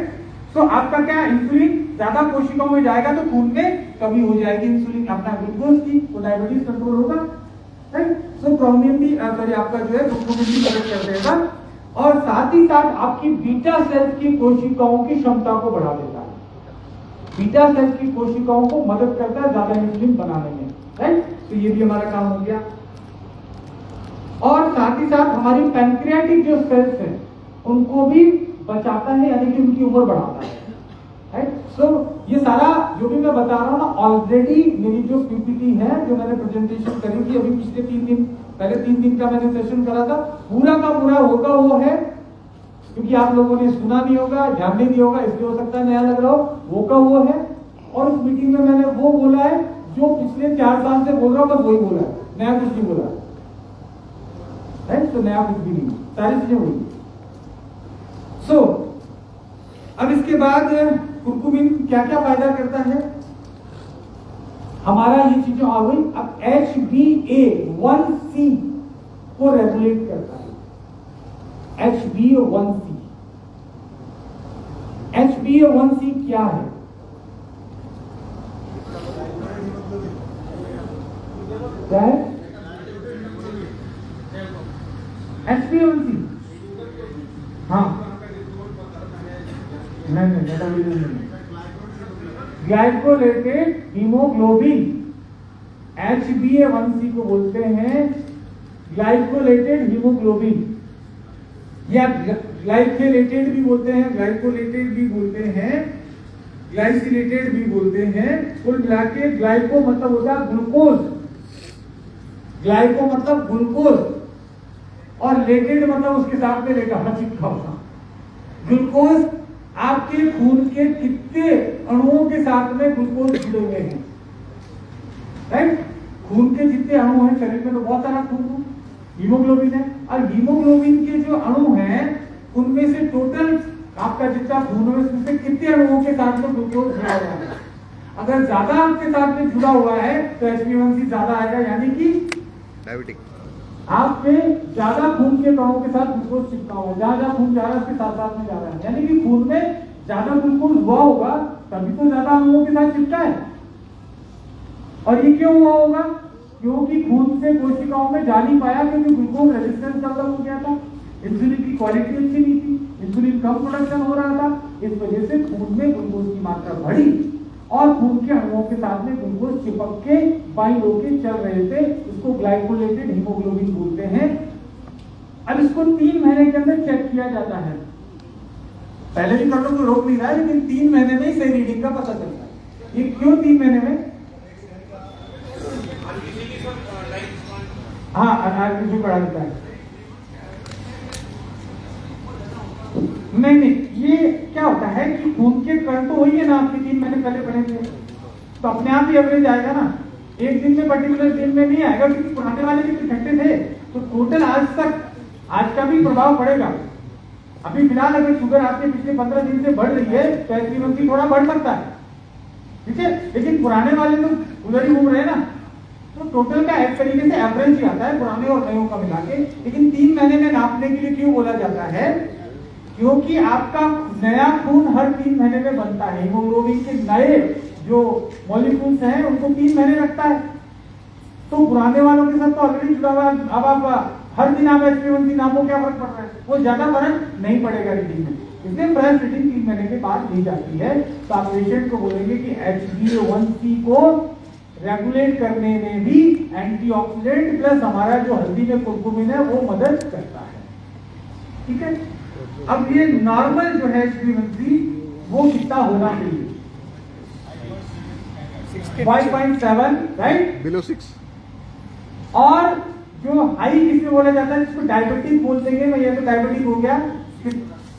S1: सो आपका क्या, इंसुलिन ज्यादा कोशिकाओं में जाएगा तो खून में कमी हो जाएगी इंसुलिन अपना ग्लूकोज की, तो डायबिटीज कंट्रोल होगा। राइट? सो क्रोमियम भी आपका जो है कुरकुमिन भी मदद कर देगा, और साथ ही साथ आपकी बीटा सेल्स की कोशिकाओं की क्षमता को बढ़ा देता है। बीटा सेल्स की कोशिकाओं को मदद करता है ज्यादा इंसुलिन बनाने में। राइट? तो ये भी हमारा काम हो गया। और साथ ही साथ हमारी पैंक्रियाटिक जो सेल्स हैं उनको भी बचाता है, यानी कि उनकी उम्र बढ़ाता है। राइट? सो ये सारा जो भी मैं बता रहा हूँ ना, ऑलरेडी मेरी जो पीपीटी है जो मैंने प्रेजेंटेशन करी थी अभी पिछले 3 दिन पहले, 3 दिन का मैंने सेशन करा था, पूरा का पूरा होगा वो है, क्योंकि आप लोगों ने सुना नहीं होगा, ध्यान नहीं दिया होगा, इसलिए हो सकता है नया लग रहा हो, वो का वो है। और उस मीटिंग में मैंने वो बोला है जो पिछले 4 साल से बोल रहा हूँ, बस वही बोला है, नया कुछ नहीं बोला। राइट? तो नया कुछ भी नहीं, सारी चीजें हुई। सो अब इसके बाद कुरकुमिन क्या क्या फायदा करता है, हमारा ये चीजें आ गई। अब HbA1c को रेगुलेट करता है। HbA1c, HbA1c क्या है? क्या है HbA1c? हाँ, नहीं, ग्लाइकोलेटेड हीमोग्लोबिन, HbA1c को बोलते हैं ग्लाइकोलेटेड हीमोग्लोबिन, या ग्लाइकेलेटेड भी बोलते हैं, ग्लाइकोलेटेड भी बोलते हैं, ग्लाइसिलेटेड भी बोलते हैं। कुल मिला के ग्लाइको मतलब होता है ग्लूकोज, ग्लाइको मतलब ग्लूकोज, और लेटेड मतलब उसके साथ में लेटा हुआ चिपका हुआ। ग्लूकोज आपके खून के कितने अणुओं के साथ में ग्लूकोज जुड़े हुए हैं? राइट? खून के जितने अणु हैं शरीर में, तो बहुत सारा खून हीमोग्लोबिन है, और हीमोग्लोबिन के जो अणु हैं उनमें से टोटल आपका जितना खून है उसमें से कितने अणुओं के साथ में ग्लूकोज जुड़ा हुआ है? अगर ज्यादा आपके साथ में जुड़ा हुआ है तो HbA1c ज्यादा आएगा, यानी कि
S3: डायबिटिक।
S1: आप में ज्यादा खून के कणों के साथ ग्लूकोज चिपका हुआ है, जहां जहां खून जा रहा है उसके साथ साथ में जा रहा है, यानी कि खून में ज्यादा ग्लूकोज हुआ होगा तभी तो ज्यादा अंगों के साथ चिपका है। और ये क्यों हुआ होगा? क्योंकि खून से कोशिकाओं में जा नहीं पाया, क्योंकि ग्लूकोज रेजिस्टेंस डेवलप हो गया था, इंसुलिन की क्वालिटी अच्छी नहीं थी, इंसुलिन कम प्रोडक्शन हो रहा था, इस वजह से खून में ग्लूकोज की मात्रा बढ़ी और खून के अणुओं के साथ में ग्लूकोज चिपक के बाइंड होके चल रहे थे। इसको ग्लाइकोलेटेड हीमोग्लोबिन बोलते हैं। अब इसको 3 महीने के अंदर चेक किया जाता है। पहले भी कर लो तो रोक नहीं रहा है, लेकिन 3 महीने में ही सही रीडिंग का पता चलता है। ये क्यों 3 महीने में? हाँ, आरबीसी बढ़ा देता है। नहीं, ये क्या होता है कि खून के कण तो वही है ना, आपके 3 महीने पहले बने थे, तो अपने आप ही एवरेज आएगा ना। एक दिन में, पर्टिकुलर दिन में नहीं आएगा, क्योंकि पुराने वाले भी इकट्ठे थे, तो टोटल आज का भी प्रभाव पड़ेगा। अभी फिलहाल अगर शुगर आपके पिछले 15 दिन से बढ़ रही है तो HbA1c थोड़ा बढ़ सकता है, ठीक है, लेकिन पुराने वाले तो उधर ही घूम रहे हैं ना, तो टोटल का एक तरीके से एवरेज ही आता है पुराने और नयों का मिला के। लेकिन 3 महीने में नापने के लिए क्यों बोला जाता है? क्योंकि आपका नया खून हर 3 महीने में बनता है। हीमोग्लोबिन के नए जो मॉलिक्यूल्स हैं उनको 3 महीने लगता है, तो पुराने वालों के साथ तो ऑलरेडी जुड़ा हुआ। अब आप हर दिन आप HbA1c नापो, क्या फर्क पड़ रहा है? वो ज्यादा फर्क नहीं पड़ेगा रीडिंग में, इसलिए फ्रेश रीडिंग 3 महीने के बाद ली जाती है। तो आप पेशेंट को बोलेंगे कि HbA1c को रेगुलेट करने में भी एंटीऑक्सीडेंट प्लस हमारा जो हल्दी में कुरकुमिन है वो मदद करता है, ठीक है। अब ये नॉर्मल जो है HbA1c वो कितना होना चाहिए? 5.7, राइट,
S3: बिलो 6।
S1: और जो हाई किसमें बोला जाता है, जिसको डायबिटीज बोलते हैं, मैं ये तो डायबिटीज हो गया,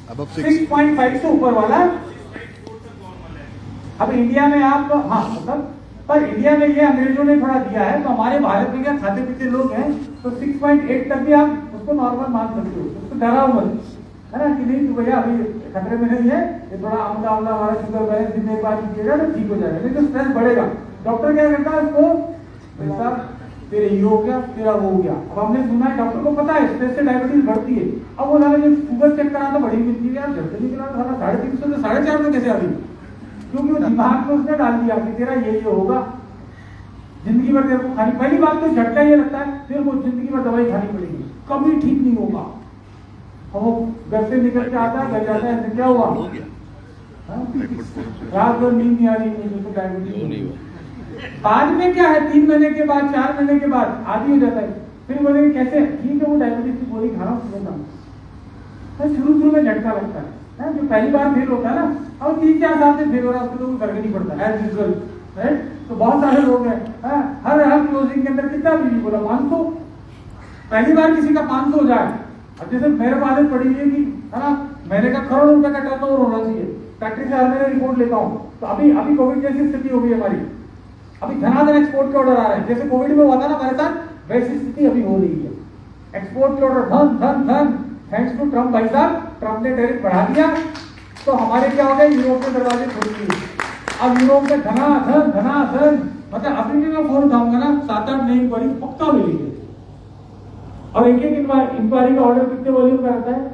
S3: अब
S1: 6.5 से ऊपर वाला। अब इंडिया में आप, हाँ मतलब, पर इंडिया में ये अंग्रेजों ने थोड़ा दिया है, तो हमारे भारत में क्या खाते पीते लोग हैं, तो 6.8 तक भी आप उसको नॉर्मल मान सकते हो, उसको डराओ मत, है ना, कि नहीं तो भैया अभी खतरे में नहीं है, ये थोड़ा आमदा आमदा हमारा शुगर बैलेंस दिन में एक बार कीजिएगा तो ठीक हो जाएगा, नहीं तो स्ट्रेस बढ़ेगा। डॉक्टर क्या करता है उसको, पैसा तेरे ये हो गया, तेरा वो हो गया। अब हमने सुना है, डॉक्टर को पता है स्ट्रेस से डायबिटीज बढ़ती है। अब वो साला जो शुगर चेक करा तो बड़ी मिलती है यार, जल्दी निकला साला 350 से 450 कैसे आ गई, क्योंकि वो दिमाग में उसने डाल दिया कि तेरा ये होगा, जिंदगी भर तेरे को खानी। पहली बात तो झटका ये लगता है तेरे को जिंदगी भर दवाई खानी पड़ेगी, कभी ठीक नहीं होगा। और घर से निकल के आता है, घर जाता है, क्या हुआ, रात भर नींद नहीं आ रही, मुझे तो डायबिटीज। बाद में क्या है, 3 महीने के बाद, 4 महीने के बाद आदि हो जाता है। फिर बोलेंगे कैसे, ठीक है वो डायबिटीज की गोली खा रहा हूँ, शुरू शुरू में झटका लगता है, जो पहली बार फेल होता है ना, और 3-4 साल से फेल हो रहा है, उसको तो करके नहीं पड़ता एज यूजुअल, राइट। तो बहुत सारे लोग हैं, हर क्लोजिंग के अंदर कितना भी बोला 500, पहली बार किसी का 500 हो जाए। अब जैसे मेरे को आदत पड़ी है कि, है ना, महीने का करोड़ रुपए का टर्नओवर होना चाहिए, फैक्ट्री से हर महीने रिपोर्ट लेता हूँ। तो अभी कोविड जैसी स्थिति हो गई हमारी, अभी धनाधन एक्सपोर्ट के ऑर्डर आ रहे हैं, जैसे कोविड में हुआ था ना हमारे साथ, वैसी स्थिति अभी हो रही है। एक्सपोर्ट के ऑर्डर धन धन धन, थैंक्स टू ट्रम्प भाई साहब, ट्रम्प ने टैरिफ बढ़ा दिया, तो हमारे क्या हो गए, यूरोप के दरवाजे खुल गए। अब यूरोप में धनाधन, मतलब अभी भी मैं फोन उठाऊंगा ना, 7-8 नई इंक्वायरी पक्का मिलेगी। और एक इंक्वायरी का ऑर्डर कितने वॉल्यूम का रहता है,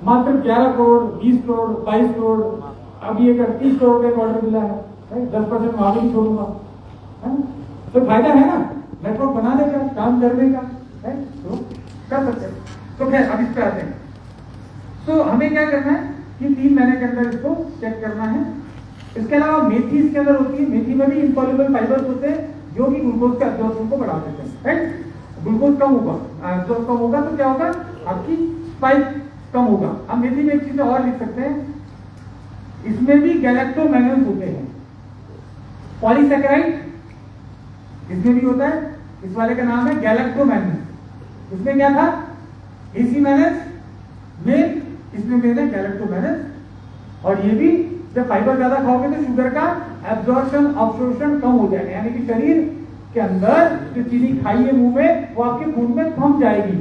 S1: मात्र 11 करोड़, 20 करोड़, 22 करोड़, अभी एक 38 करोड़ का ऑर्डर मिला है, 10% वहां भी छोड़ूंगा, तो फायदा है ना, नेटवर्क बनाने का, काम करने का, है तो कर सकते हैं। तो खैर अब इस पे आते हैं। तो हमें क्या करना है कि 3 महीने के अंदर इसको चेक करना है। इसके अलावा मेथी इसके अंदर होती है, मेथी में भी इनसॉल्युबल फाइबर्स होते हैं जो कि ग्लूकोज के अब्जॉर्प्शन को बढ़ा देते हैं, राइट। ग्लूकोज कम होगा, अब्जॉर्ब कम होगा तो क्या होगा, आपकी स्पाइक कम होगा। अब मेथी में एक चीज और लिख सकते हैं, इसमें भी गैलेक्टोमेनन्स होते हैं, पॉलीसैकेराइड इसमें भी होता है, इस वाले का नाम है गैलेक्टोमेनन्स। इसमें क्या था, एसीमेनस में, इसमें मेन है गैलेक्टोमेनस। और ये भी जब फाइबर ज्यादा खाओगे तो शुगर का एब्जॉर्प्शन अब्सॉर्प्शन कम हो जाएगा, यानी कि शरीर के अंदर जो चीनी खाई है मुंह में वो आपके खून में थम जाएगी,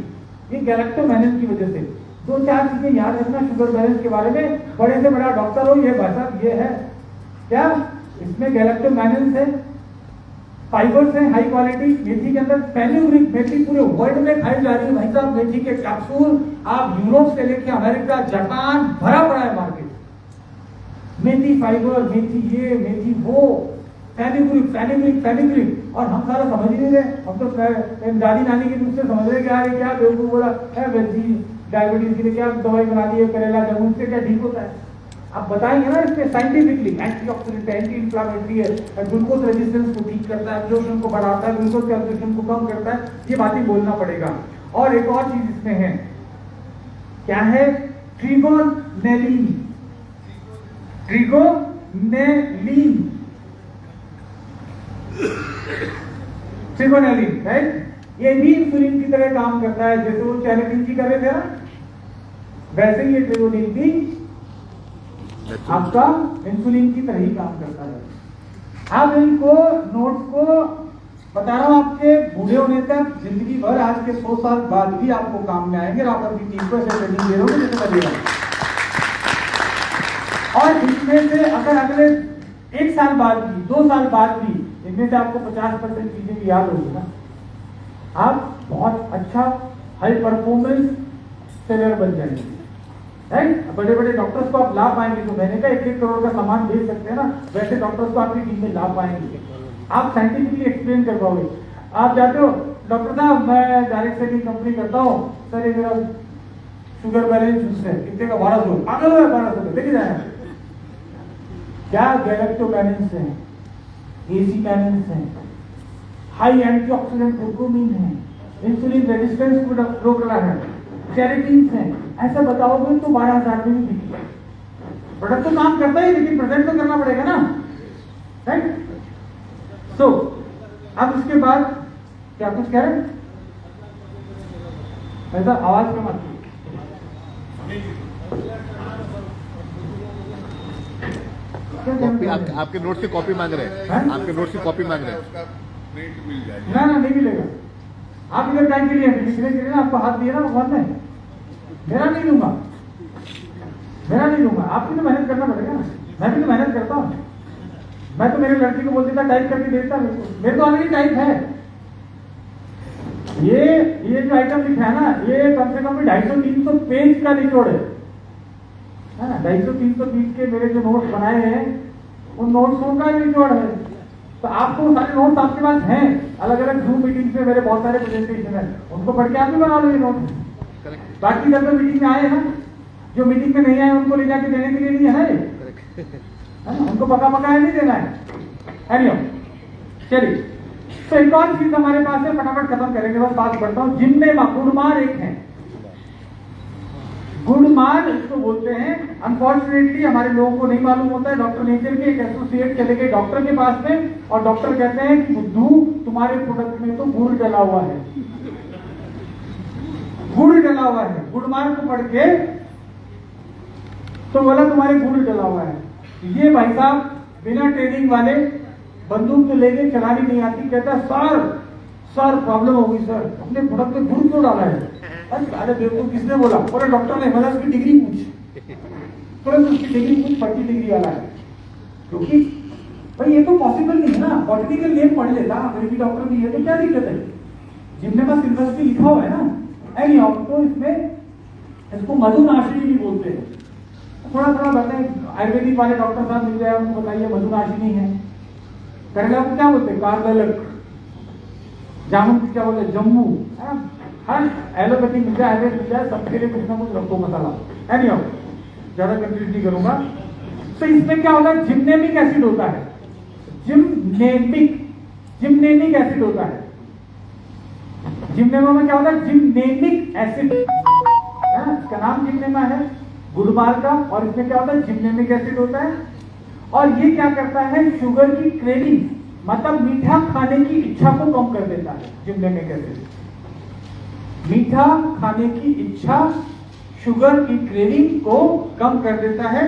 S1: ये गैलेक्टोमेनस की वजह से। 2-4 चीजें याद रखना शुगर बैलेंस के बारे में, बड़े से बड़ा डॉक्टर हो, ये भाई साहब ये है क्या, इसमें गैलेक्टोमैनिन्स है, फाइबर्स है हाई क्वालिटी। मेथी के अंदर फेनुग्रीक, मेथी पूरे वर्ल्ड में खाई जा रही है भाई साहब। मेथी के कैप्सूल आप यूरोप से लेके अमेरिका, जापान भरा पड़ा है मार्केट। मेथी फाइबर, मेथी ये, मेथी वो, फेनुग्रीक फेनुग्रीक फेनुग्रीक, और हम सारा समझ ही नहीं रहे। हम तो दादी नानी के दूर से समझ रहे क्या है, क्या बेवकूफ बोला है, मेथी डायबिटीज के लिए क्या दवाई बना दी है, करेला जामुन से क्या ठीक होता है। आप बताएंगे ना इसमें साइंटिफिकली एंटीऑक्सीडेंट है, एंटी इंफ्लेमेटरी है, ग्लूकोज रेजिस्टेंस को ठीक करता है, एब्जॉर्प्शन को बढ़ाता है, ग्लूकोज कैल्कुलेशन को कम करता है, ये बातें बोलना पड़ेगा। और एक और चीज इसमें है, क्या है, ट्रिगोनेलिन। ट्रिगोनेलिन, ट्रिगोनेलिन, राइट। ये भी इंसुलिन की तरह काम करता है, जैसे वो चैलेंजिंग की कर रहे थे ना, वैसे ही ये ट्रिगोनेलिन भी आपका इंसुलिन की तरह ही काम करता है। अब इनको नोट्स को बता रहा हूं, आपके बूढ़े होने तक जिंदगी भर, आज के 100 साल बाद भी आपको काम में आएंगे। आप अपनी टीम को ऐसे ट्रेनिंग दे रहे हो जैसे लगेगा। और इसमें से अगर अगले 1 साल बाद भी, 2 साल बाद भी इनमें से आपको 50% चीजें भी याद होगी ना, आप बहुत अच्छा हाई परफॉर्मेंस सेलर बन जाएंगे, राइट। बड़े बड़े डॉक्टर्स को आप ला पाएंगे, जो मैंने कहा 1-1 करोड़ का सामान बेच सकते हैं ना, वैसे डॉक्टर्स को आपकी टीम में ला पाएंगे। आप साइंटिफिकली एक्सप्लेन कर पाओगे। आप जाते हो, डॉक्टर साहब मैं डायरेक्ट सेलिंग कंपनी करता हूँ सर, ये मेरा शुगर बैलेंस है कितने का, 1200। पागल है, 1200 लेके जाए। क्या गैलेक्टोमैनिन्स है, एसीमैनिन्स है, हाई एंटीऑक्सीडेंट कुर्कुमिन है, इंसुलिन रेजिस्टेंस को रोक रहा है, चेरिटीन्स है। ऐसा बताओगे तो 12,000 में भी बिकेगा। प्रोडक्ट तो काम करता ही, लेकिन प्रेजेंट तो करना पड़ेगा ना, राइट। सो अब उसके बाद क्या कुछ कह रहे हैं, ऐसा आवाज कम आती है।
S3: कॉपी आपके नोट से कॉपी मांग रहे हैं, आपके नोट से कॉपी मांग रहे हैं।
S1: ना ना नहीं मिलेगा। आप इधर टाइम के लिए लिखने के लिए ना आपको हाथ दिया ना भगवान ने, मेरा नहीं लूंगा, मेरा नहीं लूंगा। आपकी तो मेहनत करना पड़ेगा ना, मैं भी तो मेहनत करता हूँ। मैं तो मेरे लड़की को बोल देता टाइप करके देता, मेरे तो ऑलरेडी टाइप है। ये जो आइटम लिखा है ना, ये कम से कम 250-300 पेज का निचोड़ है ना। 250-300 पेज के मेरे जो नोट्स बनाए हैं, उन नोट्सों का निचोड़ है। तो आपको सारे नोट्स आपके पास हैं, अलग अलग जूम मीटिंग्स में मेरे बहुत सारे प्रेजेंटेशन है, उनको पढ़ के आप भी बना लो ये नोट्स। बाकी जब तो मीटिंग में आए ना, जो मीटिंग में नहीं आए उनको ले जाके देने के लिए नहीं है ना, ये है ना, उनको पका पकाया नहीं देना है। चलिए, तो एक और चीज हमारे पास है, फटाफट खत्म करेंगे, बस बात करता हूँ। जिम्मेमा, गुड़मार एक है, गुड़मार इसको बोलते हैं। अनफॉर्चुनेटली हमारे लोगों को नहीं मालूम होता है। डॉक्टर नेचर के एक एसोसिएट चले गए डॉक्टर के पास में, और डॉक्टर कहते हैं कि बुद्धू तुम्हारे प्रोडक्ट में तो गुड़ डला हुआ है, गुड़ डला हुआ है। गुड़मार को पढ़ के तो बोला तुम्हारे गुड़ डला हुआ है। ये भाई साहब बिना ट्रेनिंग वाले, बंदूक तो लेके चलानी नहीं आती, कहता सर प्रॉब्लम हो गई सर, अपने प्रोडक्ट में गुड़ क्यों डाला है। अरे बेवकूफ किसने बोला, बोला डॉक्टर ने। बोला उसकी डिग्री पूछ, तुरंत उसकी डिग्री पूछ, 40 डिग्री वाला है। क्योंकि भाई ये तो पॉसिबल नहीं है ना, पॉलिटिकल नेम पढ़ लेता अंग्रेजी डॉक्टर भी है तो क्या दिक्कत है। जिम्मेमा सिल्वस्ट्री लिखा हुआ है ना। एनी तो इसमें इसको मधुनाशिनी भी बोलते हैं। थोड़ा थोड़ा बताएं, आयुर्वेदिक वाले डॉक्टर साहब मिल जाए उनको बताइए मधुनाशिनी है। करेला को क्या बोलते हैं, कारगलक। जामुन को क्या बोलते हैं, जम्बू। हर एलोपैथी मिल जाए, आयुर्वेद मिल जाए, सबके लिए कुछ ना कुछ रखो मसाला। एनी ज्यादा कंफ्यूज नहीं करूंगा। तो इसमें क्या होता है, जिम्नेमिक एसिड होता है, जिम्नेमिक एसिड होता है। जिम्नेमा में क्या होता है, जिम्नेमिक एसिड, इसका नाम जिम्नेमा है गुड़मार का, और इसमें क्या होता है, जिम्नेमिक एसिड होता है। और ये क्या करता है, शुगर की क्रेविंग, मतलब मीठा खाने की इच्छा को कम कर देता है। जिम्नेमिक एसिड मीठा खाने की इच्छा, शुगर की क्रेविंग को कम कर देता है,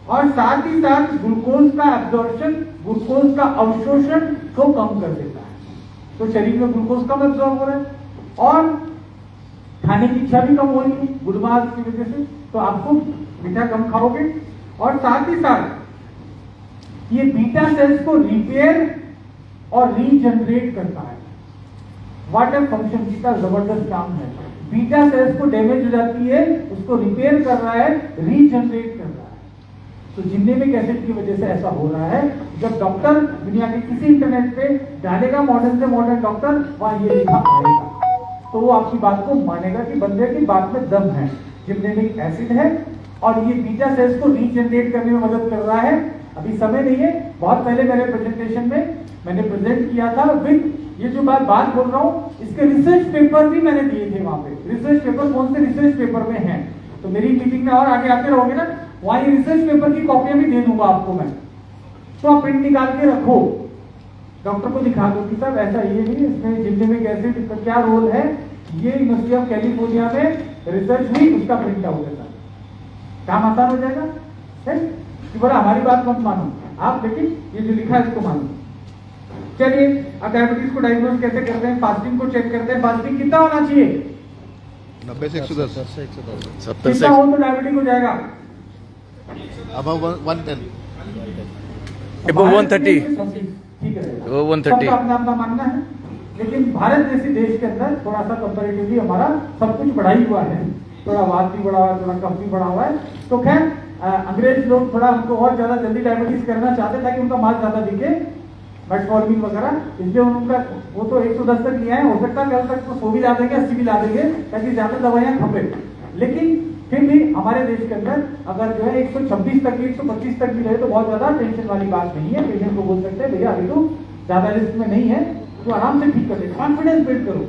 S1: और साथ ही साथ ग्लूकोज का एब्जॉर्प्शन, ग्लूकोज का अवशोषण को कम कर देता है। तो शरीर में ग्लूकोज कम एब्जॉर्ब हो रहा है, और खाने की इच्छा भी कम हो रही है गुड़मार की वजह से। तो आपको मीठा कम खाओगे, और साथ ही साथ ये बीटा सेल्स को रिपेयर और रीजनरेट करता है। व्हाट ए फंक्शन, कितना जबरदस्त काम है। बीटा सेल्स को डैमेज हो जाती है, उसको रिपेयर कर रहा है, रीजनरेट कर रहा है। तो जिनेमिक एसिड की वजह से ऐसा हो रहा है। जब डॉक्टर दुनिया के किसी इंटरनेट पे डालेगा मॉडर्न से मॉडर्न डॉक्टर, वहां ये लिखा आएगा, तो वो आपकी बात को मानेगा कि बंदे की बात में दम है। जिनेमिक एसिड है और ये बीटा सेल्स को रीजनरेट करने में मदद कर रहा है। अभी समय नहीं है, बहुत पहले मेरे प्रेजेंटेशन में मैंने प्रेजेंट किया था विद ये जो बात बोल रहा हूँ, इसके रिसर्च पेपर भी मैंने दिए थे वहां पे। रिसर्च पेपर कौन से रिसर्च पेपर में है, तो मेरी मीटिंग में और आगे आते रहोगे ना, वहां ये रिसर्च पेपर की कॉपियां भी दे दूंगा आपको मैं। तो आप प्रिंट निकाल के रखो, डॉक्टर को दिखा दो कि साहब ऐसा ये नहीं, इसमें जिनेमिक एसिड का क्या रोल है, ये यूनिवर्सिटी ऑफ कैलिफोर्निया में रिसर्च हुई, उसका प्रिंट आउट है। काम आसान हो जाएगा है कि बोला हमारी बात मत मानो आप, लेकिन ये जो लिखा है इसको मानो। चलिए अब डायबिटीज को डायग्नोज कैसे करते हैं, फास्टिंग को चेक करते हैं। फास्टिंग कितना होना चाहिए,
S3: 90 से 110।
S2: 70
S1: कितना हो तो डायबिटिक हो जाएगा,
S3: अब 110।
S2: Above 130।
S1: ठीक है,
S2: वो 130।
S1: सबका अपना अपना मानना है, लेकिन भारत जैसे देश के अंदर थोड़ा सा कंपैरेटिवली हमारा सब कुछ बढ़ा ही हुआ है। थोड़ा वात भी बढ़ा हुआ है, थोड़ा कफ भी बढ़ा हुआ है। तो खैर अंग्रेज लोग थोड़ा हमको और ज्यादा जल्दी डायबिटीज करना चाहते ताकि उनका माल ज्यादा दिखे, मेटफॉर्मिन वगैरह, इसलिए उनका वो तो 110 तक लिया है। हो सकता है कल तक तो 100 भी ला देंगे, 80 भी ला देंगे, ताकि ज्यादा दवाइयां खपे। लेकिन फिर भी हमारे देश के अंदर अगर जो है 126 तक 125 तक भी रहे तो बहुत ज्यादा टेंशन वाली बात नहीं है। पेशेंट को बोल सकते हैं भैया अभी तो ज्यादा रिस्क में नहीं है, तो आराम से ठीक कर दे, कॉन्फिडेंस बिल्ड करो।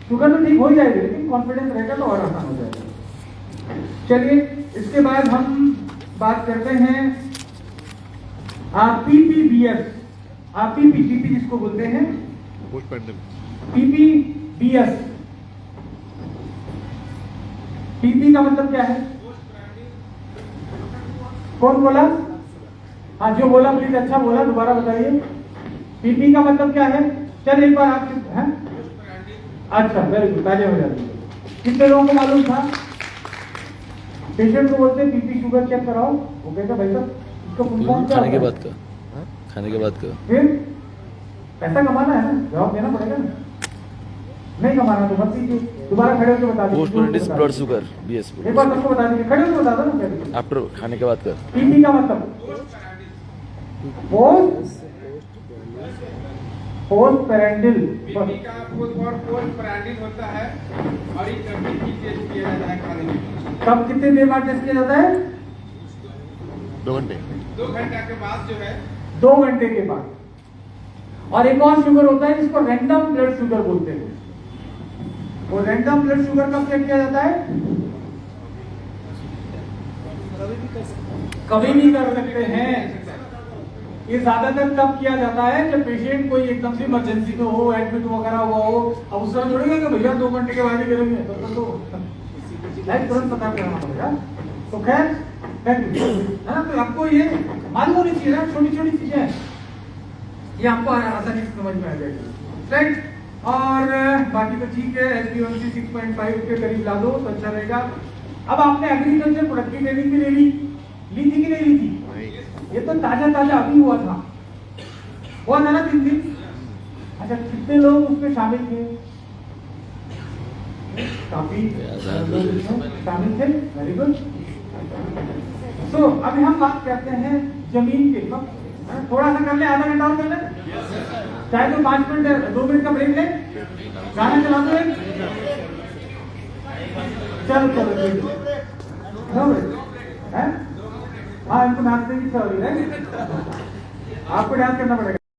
S1: शुगर तो ठीक हो ही जाएगी, लेकिन कॉन्फिडेंस रहेगा तो और आसान हो जाएगा। चलिए इसके बाद हम बात करते हैं पीपीबीएस, पीपीजीपी जिसको बोलते हैं,
S3: पोस्ट पैंडेमिक।
S1: पीपीबीएस। पीपी का मतलब क्या है, कौन बोला? हाँ जो बोला प्लीज अच्छा बोला, दोबारा बताइए। पीपी का मतलब क्या है, चल एक बार आप हैं? अच्छा वेरी गुड, पहले हो जाती है। कितने लोगों को मालूम था? पेशेंट को बोलते हैं पीपी शुगर चेक कराओ, वो कहता भाई साहब इसको फुल फॉर्म क्या
S2: खाने के
S1: होता है?
S2: बाद का, खाने के बाद का।
S1: फिर पैसा कमाना है ना, जवाब देना पड़ेगा ना। नहीं कमाना तो मत कीजिए, दोबारा खड़े होकर बता
S2: पोस्ट
S1: दीजिए।
S2: ब्लड शुगर बीएस
S1: एक बार सबको बता दीजिए, खड़े होकर बता दो ना क्या दीजिए।
S2: आफ्टर खाने के बाद का।
S1: पीपी का मतलब पोस्ट पेरेंटल
S4: बीपी का पोस्ट पेरेंटल होता है और ये कभी भी टेस्ट किया जाता है खाने में।
S1: कब कितने देर बाद टेस्ट किया जाता है?
S3: 2 घंटे।
S4: 2 घंटे के बाद जो है
S1: 2 घंटे के बाद। और एक और शुगर होता है जिसको रैंडम ब्लड शुगर बोलते हैं। वो रैंडम ब्लड शुगर कब चेक किया जाता है? कभी भी कर सकते हैं। ये ज्यादातर तब किया जाता है जब पेशेंट कोई एकदम से इमरजेंसी में हो, एडमिट वगैरह हुआ हो। अब उस समय जोड़ेगा कि भैया 2 घंटे के बाद ही करेंगे, तो तुरंत पता करना पड़ेगा। तो खैर है ना, तो आपको ये मालूम होनी चाहिए ना, छोटी छोटी चीजें हैं, ये आपको आसानी से समझ में आ जाएगी, राइट। और बाकी तो ठीक है, HbA1c 6.5 के करीब ला दो तो अच्छा रहेगा। अब आपने एग्रीकल्चर प्रोडक्ट की ट्रेनिंग भी ले ली थी कि नहीं ली थी? ये तो ताजा ताजा अभी हुआ था ना 3 दिन। अच्छा कितने लोग उसमें शामिल थे? काफी शामिल थे, वेरी गुड। तो अभी हम बात करते हैं जमीन के। थोड़ा सा कर ले, आधा घंटा और कर ले, चाहे तो 5 मिनट 2 मिनट का ब्रेक ले, गाना चला दो एक। चलो हाँ इनको नाचने की इच्छा हो रही है, आपको डांस करना पड़ेगा।